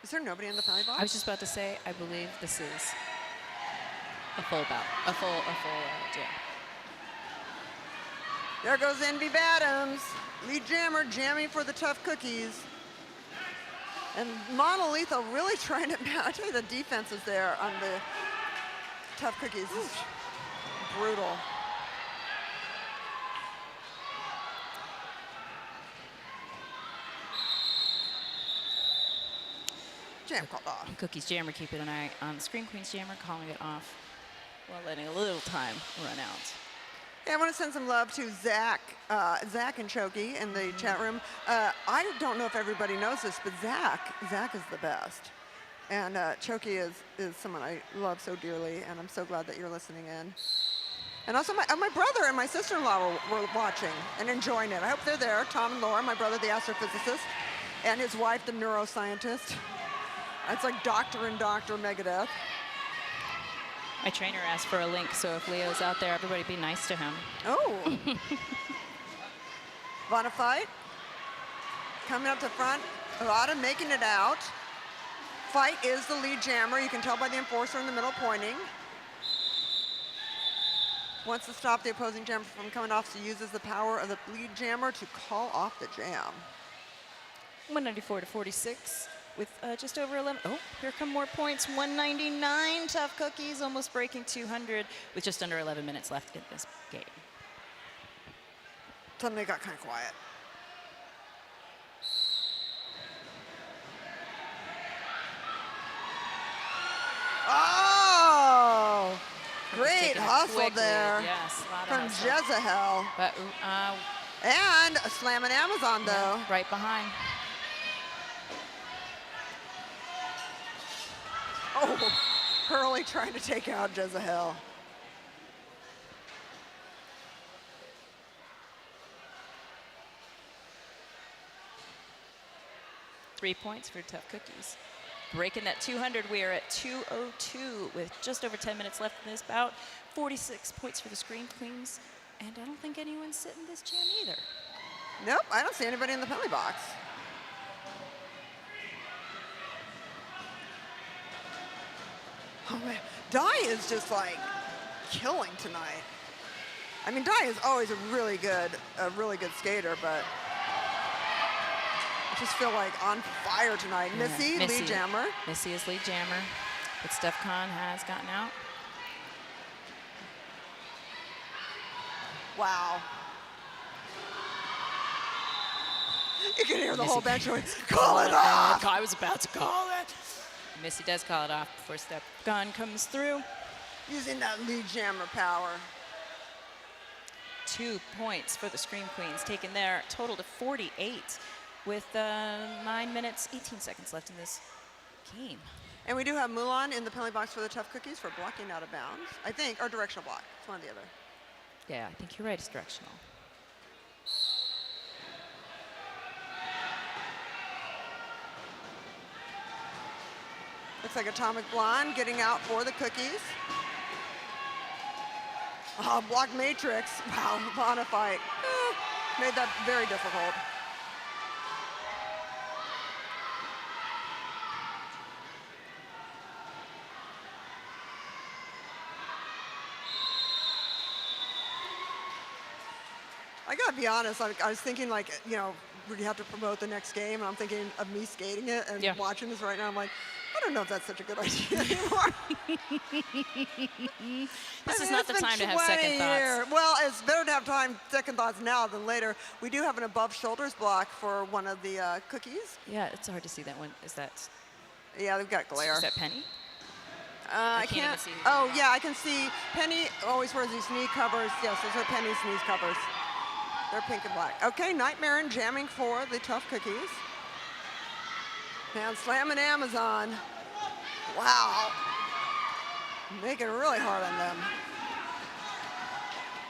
Is there nobody in the penalty box? I was just about to say, I believe this is a full bout, a full jam. There goes Envy Badams. Lead jammer jamming for the Tough Cookies. And Monolitho really trying to, I tell you, the defense is there on the Tough Cookies. Is brutal. Jam called off. Cookies jammer keeping an eye on Scream Queen's jammer, calling it off while letting a little time run out. Yeah, I want to send some love to Zach and Choki in the chat room. I don't know if everybody knows this, but Zach is the best. And Choki is someone I love so dearly, and I'm so glad that you're listening in. And also my brother and my sister-in-law were watching and enjoying it. I hope they're there. Tom and Laura, my brother, the astrophysicist, and his wife, the neuroscientist. It's like Doctor and Doctor Megadeth. My trainer asked for a link, so if Leo's out there, everybody be nice to him. Oh. Want to fight? Coming up to front, Arata making it out. Fight is the lead jammer. You can tell by the enforcer in the middle pointing. Wants to stop the opposing jammer from coming off, so uses the power of the lead jammer to call off the jam. 194 to 46 with just over 11. Oh, here come more points. 199. Tough Cookies almost breaking 200 with just under 11 minutes left in this game. Suddenly it got kind of quiet. Oh! Great hustle there from Jezebel. But, and a slamming Amazon, though. Right behind. Oh, Hurley trying to take out Jezebel. Three points for Tough Cookies. Breaking that 200, we are at 202 with just over 10 minutes left in this bout. 46 points for the Scream Queens. And I don't think anyone's sitting this jam either. Nope, I don't see anybody in the penalty box. Oh man, Dai is just like killing tonight. I mean, Dai is always a really good skater, but I just feel like on fire tonight. Yeah. Missy, lead jammer. Missy is lead jammer, but Steph Kahn has gotten out. Wow. You can hear the whole bench going, call it off! I was about to call it. Missy does call it off before Steph Kahn comes through. Using that lead jammer power. 2 points for the Scream Queens, taking their total to 48 with 9 minutes, 18 seconds left in this game. And we do have Mulan in the penalty box for the Tough Cookies for blocking out of bounds, I think, or directional block. It's one or the other. Yeah, I think you're right, it's directional. Looks like Atomic Blonde getting out for the Cookies. Block matrix. Wow, Vana fight. Made that very difficult. I gotta be honest, I was thinking like, you know, we have to promote the next game, and I'm thinking of me skating it and watching this right now. I'm like, I don't know if that's such a good idea anymore. This is not the time to have second thoughts. Well, it's better to have second thoughts now than later. We do have an above shoulders block for one of the cookies. Yeah, it's hard to see that one. Is that? Yeah, they've got glare. Is that Penny? I can't even see. Oh, yeah, I can see. Penny always wears these knee covers. Yes, those are Penny's knee covers. They're pink and black. Okay, Nightmare and jamming for the tough cookies. And slamming Amazon. Wow. Making it really hard on them.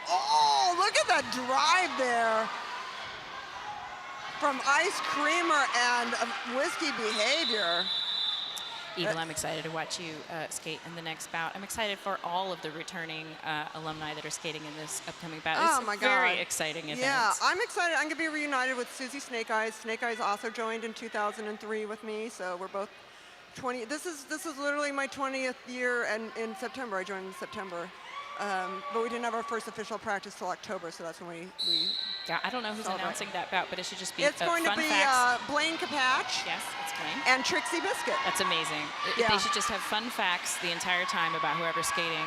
Oh, look at that drive there. From Ice Creamer and Whiskey Behavior. Evil, I'm excited to watch you skate in the next bout. I'm excited for all of the returning alumni that are skating in this upcoming bout. Oh It's my a God. very exciting event. Yeah, I'm excited. I'm going to be reunited with Susie Snake Eyes. Snake Eyes also joined in 2003 with me, so we're both 20. This is literally my 20th year, and in September. I joined in September. But we didn't have our first official practice till October, so that's when we Yeah, I don't know who's celebrate. announcing that bout, but it should just be It's going to fun be facts. Blaine Capatch Yes, it's Blaine. and Trixie Biscuit. That's amazing. Yeah. They should just have fun facts the entire time about whoever's skating.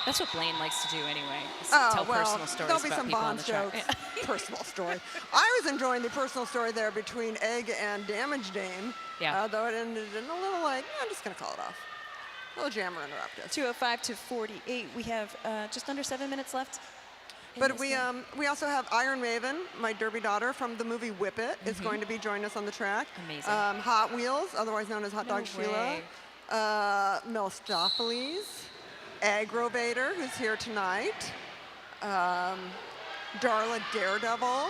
That's what Blaine likes to do anyway. Is tell personal stories there'll be about some people on Bond the track. jokes. Personal story. I was enjoying the personal story there between Egg and Damage Dame. Yeah. Though it ended in a little like, I'm just going to call it off. A little jammer interrupt us. 2:05 to 48. We have just under 7 minutes left. But we also have Iron Maven, my derby daughter from the movie Whip It, is going to be joining us on the track. Amazing. Hot Wheels, otherwise known as Hot No Dog Sheila. way. Melstopheles, Aggravator, who's here tonight. Darla Daredevil.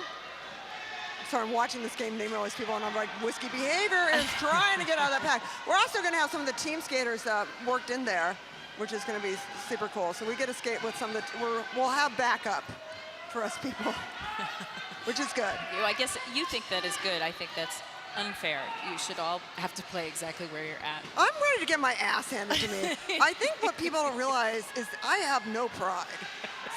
So I'm watching this game, naming all these people, and I'm like, Whiskey Behavior is trying to get out of that pack. We're also going to have some of the team skaters worked in there, which is going to be super cool. So we get to skate with some of the, we'll have backup for us people, which is good. I guess you think that is good. I think that's unfair. You should all have to play exactly where you're at. I'm ready to get my ass handed to me. I think what people don't realize is I have no pride.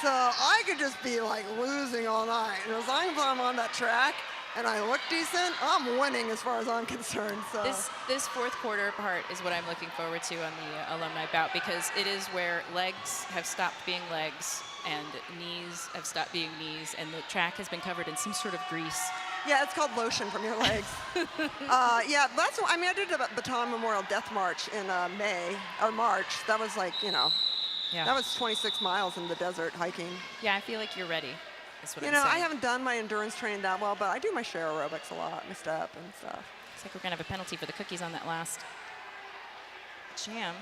So I could just be like losing all night. And as long as I'm on that track and I look decent, I'm winning as far as I'm concerned. So This fourth quarter part is what I'm looking forward to on the alumni bout, because it is where legs have stopped being legs and knees have stopped being knees, and the track has been covered in some sort of grease. yeah, it's called lotion from your legs. Yeah, that's what, I mean, I did a Baton Memorial Death March in March. That was like, you know, Yeah. that was 26 miles in the desert hiking. Yeah, I feel like you're ready. That's what You I'm know, saying. I haven't done my endurance training that well, but I do my share aerobics a lot, my step and stuff. Looks like we're gonna have a penalty for the cookies on that last jam.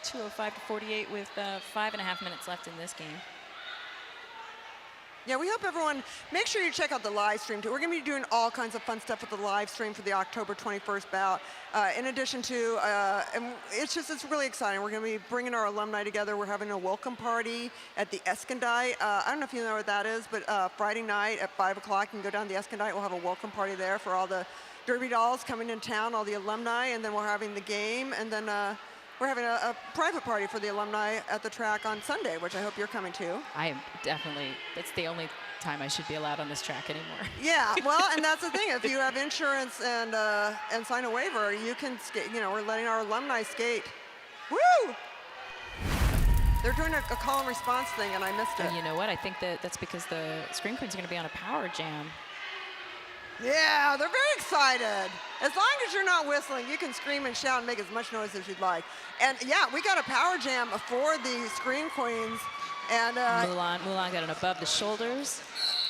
2:05 to 48 with 5.5 minutes left in this game. Yeah, we hope everyone, make sure you check out the live stream too. We're going to be doing all kinds of fun stuff with the live stream for the October 21st bout. In addition to, and it's really exciting. We're going to be bringing our alumni together. We're having a welcome party at the Escondite. I don't know if you know what that is, but Friday night at 5 o'clock, you can go down to the Escondite. We'll have a welcome party there for all the Derby dolls coming in town, all the alumni, and then we're having the game, and then we're having a private party for the alumni at the track on Sunday, which I hope you're coming to. I am definitely, that's the only time I should be allowed on this track anymore. Yeah, well, and that's the thing. If you have insurance and sign a waiver, you can skate. You know, we're letting our alumni skate. Woo! They're doing a call and response thing, and I missed it. And you know what? I think that's because the Scream Queens are going to be on a power jam. Yeah, they're very excited. As long as you're not whistling, you can scream and shout and make as much noise as you'd like. And yeah, we got a power jam for the Scream Queens. And Mulan got an above the shoulders,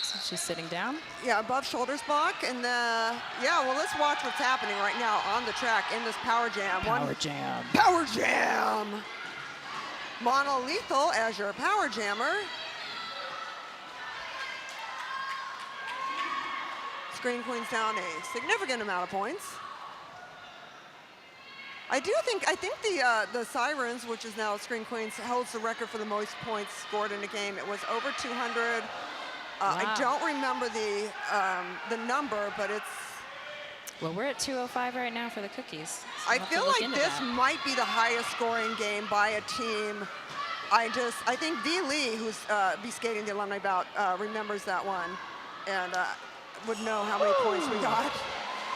so she's sitting down. yeah, above shoulders block. And yeah, well, let's watch what's happening right now on the track in this power jam. Power jam. Power jam. Monolethal as your power jammer. Scream Queens down a significant amount of points. I think the Sirens, which is now Scream Queens, holds the record for the most points scored in a game. It was over 200. I don't remember the number, but it's. Well, we're at 205 right now for the cookies. So I feel like this might be the highest scoring game by a team. I think V. Lee, who's be skating the alumni bout, remembers that one and would know how many points we got.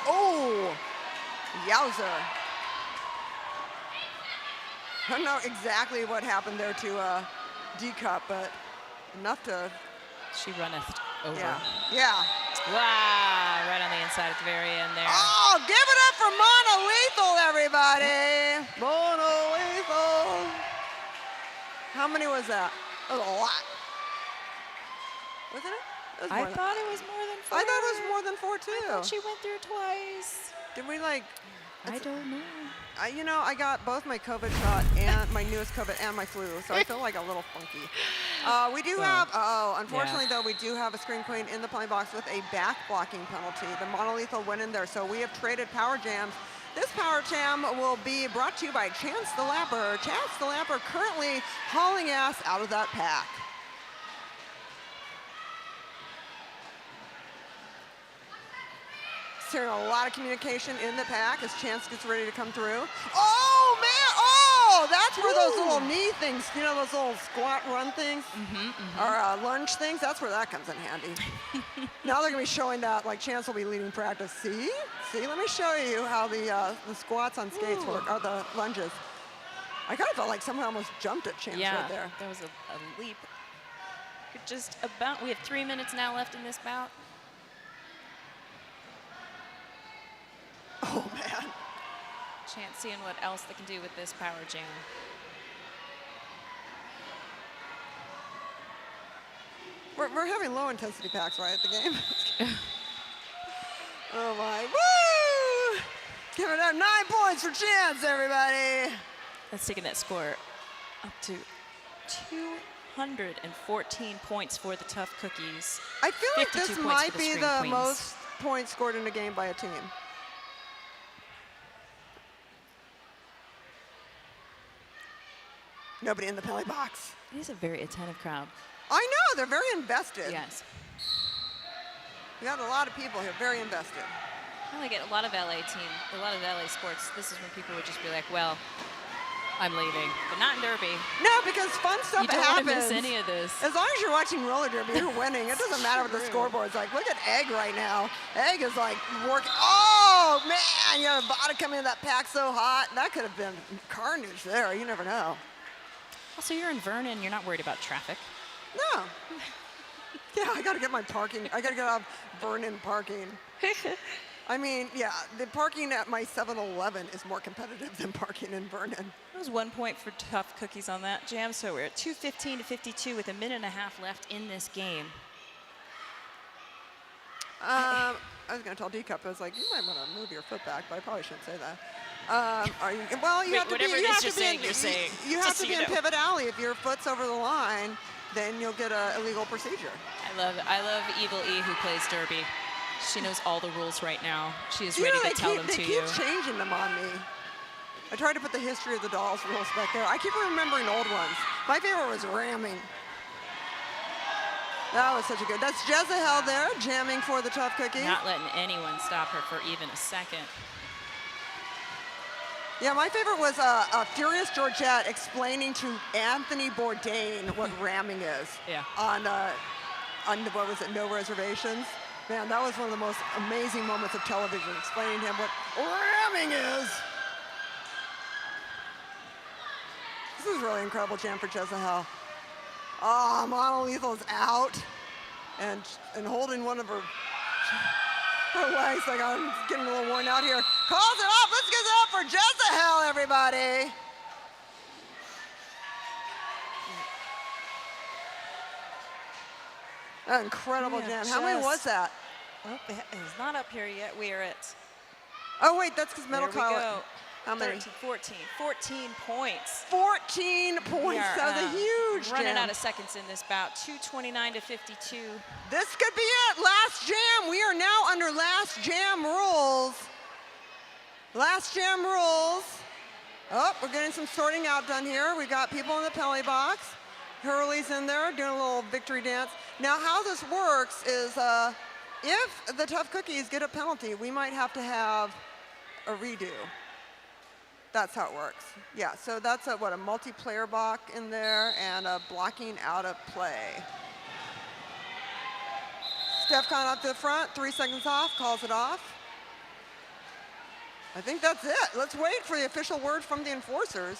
Oh, yowzer. I don't know exactly what happened there to D-Cup, but enough to. She runneth over. Yeah. Wow, right on the inside at the very end there. Oh, give it up for Monolethal, everybody. Monolethal. How many was that? That was a lot. Wasn't it? I thought it was more than 4. I thought it was more than 4 too. I thought she went through twice. Did we like? I don't know. I got both my COVID shot and my newest COVID and my flu, so I feel like a little funky. We do have, unfortunately though, we do have a Scream Queen in the penalty box with a back blocking penalty. The Monolethal went in there, so we have traded power jams. This power jam will be brought to you by Chance the Lapper. Chance the Lapper currently hauling ass out of that pack. Hearing a lot of communication in the pack as Chance gets ready to come through. Oh, man! Oh, that's where those little knee things, those little squat run things, or lunge things, that's where that comes in handy. Now they're going to be showing that, like Chance will be leading practice. See, let me show you how the squats on skates work, or the lunges. I kind of felt like someone almost jumped at Chance right there. That was a leap. We have 3 minutes now left in this bout. Oh, man. Chance seeing what else they can do with this power jam. We're having low intensity packs, right, at the game? Oh, my. Woo! Give it up. 9 points for Chance, everybody. That's taking that score up to 214 points for the Tough Cookies. I feel like this might be the Queens. most points scored in a game by a team. Nobody in the penalty box. It is a very attentive crowd. I know, they're very invested. Yes. We got a lot of people here, very invested. I like it. A lot of LA sports, this is when people would just be like, well, I'm leaving, but not in Derby. No, because fun stuff You don't happens. want to miss any of this. As long as you're watching roller derby, you're winning. It doesn't matter what the scoreboard's like. Look at Egg right now. Egg is like working. Oh, man, you have Bada coming in that pack so hot. That could have been carnage there. You never know. Also, you're in Vernon. You're not worried about traffic. No. Yeah, I got to get my parking. I got to get out of Vernon parking. I mean, yeah, the parking at my 7-Eleven is more competitive than parking in Vernon. That was 1 point for Tough Cookies on that jam, so we're at 2:15 to 52 with a minute and a half left in this game. I was going to tell D-Cup, I was like, you might want to move your foot back, but I probably shouldn't say that. You have to be, you have to be in pivot alley. If your foot's over the line, then you'll get an illegal procedure. I love Evil E who plays Derby. She knows all the rules right now. She is ready to tell them to you. They keep changing them on me. I tried to put the history of the dolls rules back there. I keep remembering old ones. My favorite was ramming. That was such a good. That's Jezebel there, jamming for the Tough Cookie. Not letting anyone stop her for even a second. Yeah, my favorite was Furious Georgette explaining to Anthony Bourdain what ramming is. Yeah. On what was it, No Reservations? Man, that was one of the most amazing moments of television, explaining to him what ramming is. This is really incredible jam for Jezebel. Oh, Monolethal is out and holding one of her legs. Like, I'm getting a little worn out here. Calls it off. Let's get it up for Jezebel, everybody. An incredible jam. How many was that? Oh, it's not up here yet. We are at. Oh, wait, that's because Metal There we Collar. go. How many? 14 points. 14 points. That was a huge running jam. out of seconds in this bout. 2:29 to 52. This could be it. Last jam. We are now under last jam rules. Last jam rules. Oh, we're getting some sorting out done here. We got people in the penalty box. Hurley's in there doing a little victory dance. Now, how this works is if the Tough Cookies get a penalty, we might have to have a redo. That's how it works. Yeah, so that's a multiplayer block in there and a blocking out of play. Steph Con up to the front, 3 seconds off, calls it off. I think that's it. Let's wait for the official word from the enforcers.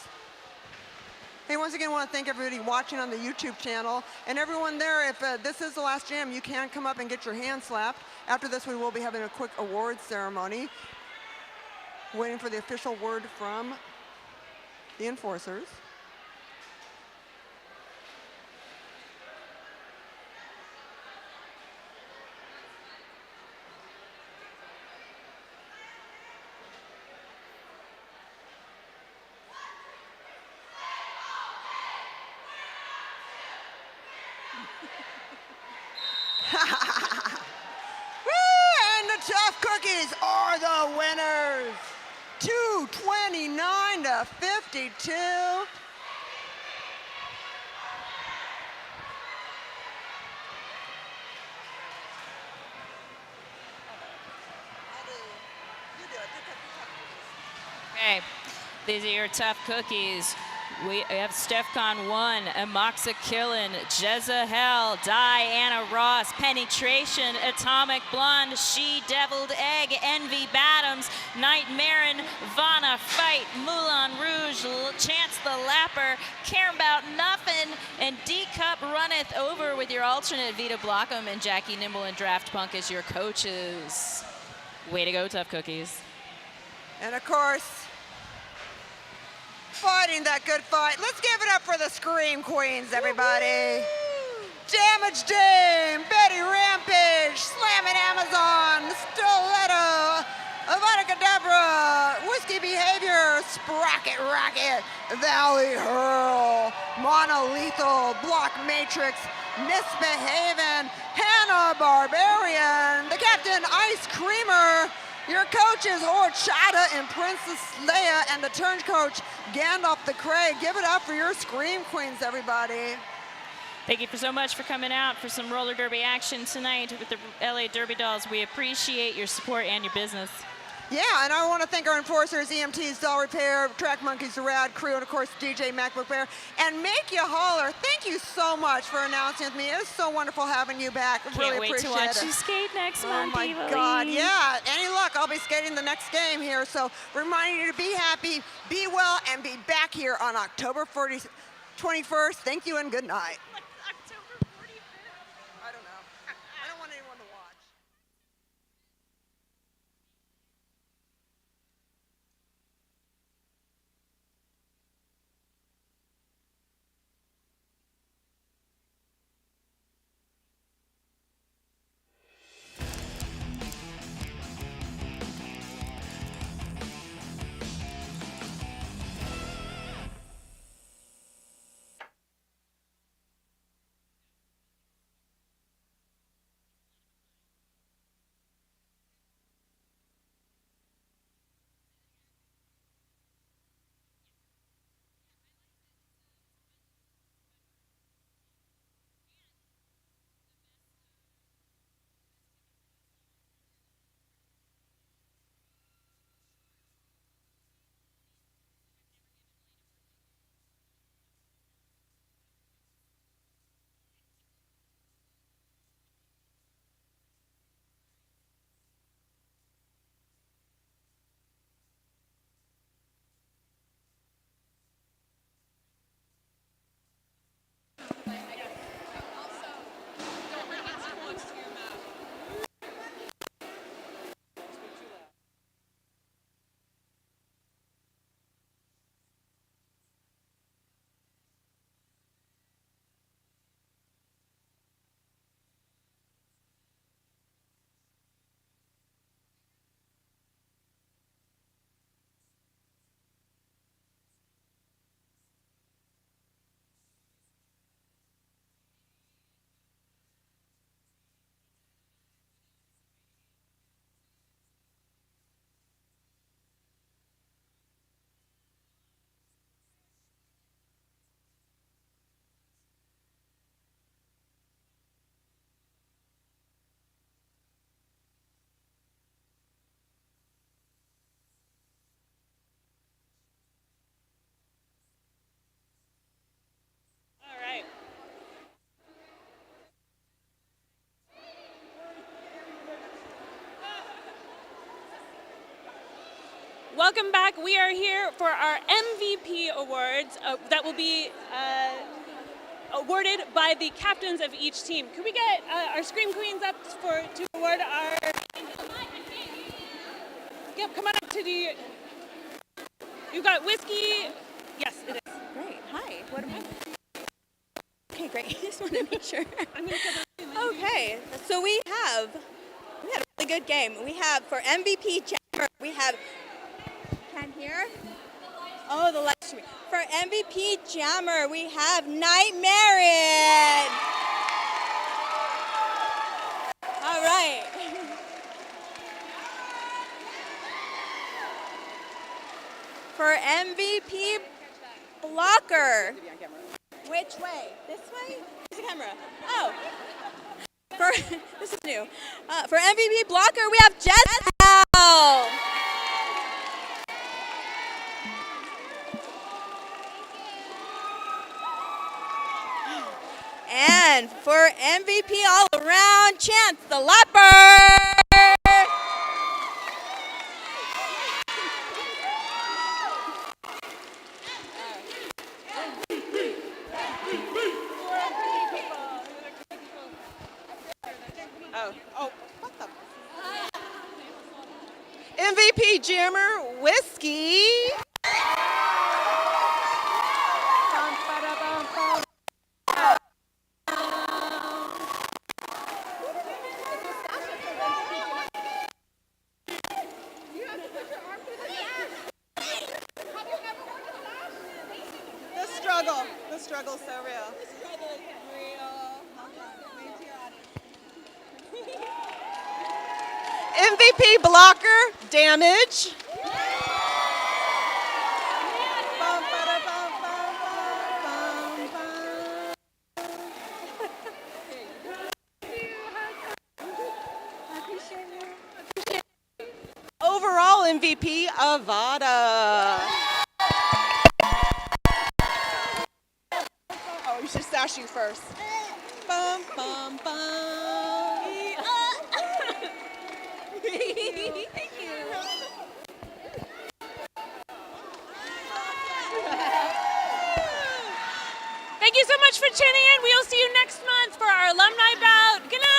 Hey, once again, I want to thank everybody watching on the YouTube channel. And everyone there, if this is the last jam, you can come up and get your hand slapped. After this, we will be having a quick awards ceremony. Waiting for the official word from the enforcers. And the Tough Cookies are the winners. 229 to 52. Okay, these are your Tough Cookies. We have Stefcon 1, Amoxa Killen, Jezahel, Diana Ross, Penetration, Atomic Blonde, She Deviled Egg, Envy Bottoms, Night Marin, Vanna Fight, Moulin Rouge, Chance the Lapper, Care About Nothing, and D-Cup runneth over with your alternate Vita Blockham and Jackie Nimble and Draft Punk as your coaches. Way to go, Tough Cookies. And of course, fighting that good fight. Let's give it up for the Scream Queens, everybody. Damage Dame, Betty Rampage, Slamming Amazon, Stiletto, Avada Kedavra, Whiskey Behavior, Sprocket Rocket, Valley Hurl, Monolethal, Block Matrix, Misbehavin', Hannah Barbarian, the Captain Ice Creamer, your coaches, Horchata and Princess Leia, and the turn coach, Gandalf the Cray. Give it up for your Scream Queens, everybody. Thank you so much for coming out for some roller derby action tonight with the LA Derby Dolls. We appreciate your support and your business. Yeah, and I want to thank our enforcers, EMTs, Doll Repair, Track Monkeys, the Rad Crew, and of course DJ MacBook Bear. And Make You Holler, thank you so much for announcing with me. It was so wonderful having you back. Really Can't wait appreciate to watch it. you skate next month, Oh my Eva God, Lee. yeah. Any luck, I'll be skating the next game here. So reminding you to be happy, be well, and be back here on October 21st. Thank you and good night. Welcome back. We are here for our MVP awards that will be awarded by the captains of each team. Could we get our Scream Queens up to award our... Yep, come on up to the... You've got whiskey. Yes, it is. Great. Hi. What am I? Okay, great. Just want to make sure. I'm going to come Okay. So we had a really good game. We have for MVP Jammer, we have... Can't hear? Oh, the live stream. For MVP Jammer, we have Nightmare. All right. For MVP Blocker. Which way? This way? Where's the camera? Oh. This is new. For MVP Blocker, we have Jess. And for MVP all around, Chance the Leopard. What the? MVP Jammer Whiskey. The struggle's so real. MVP Blocker, Damage. Overall MVP, Avada. Oh, we should sash you first. Bum, bum, bum. Thank you. Thank you so much for tuning in. We'll see you next month for our alumni bout. Good night.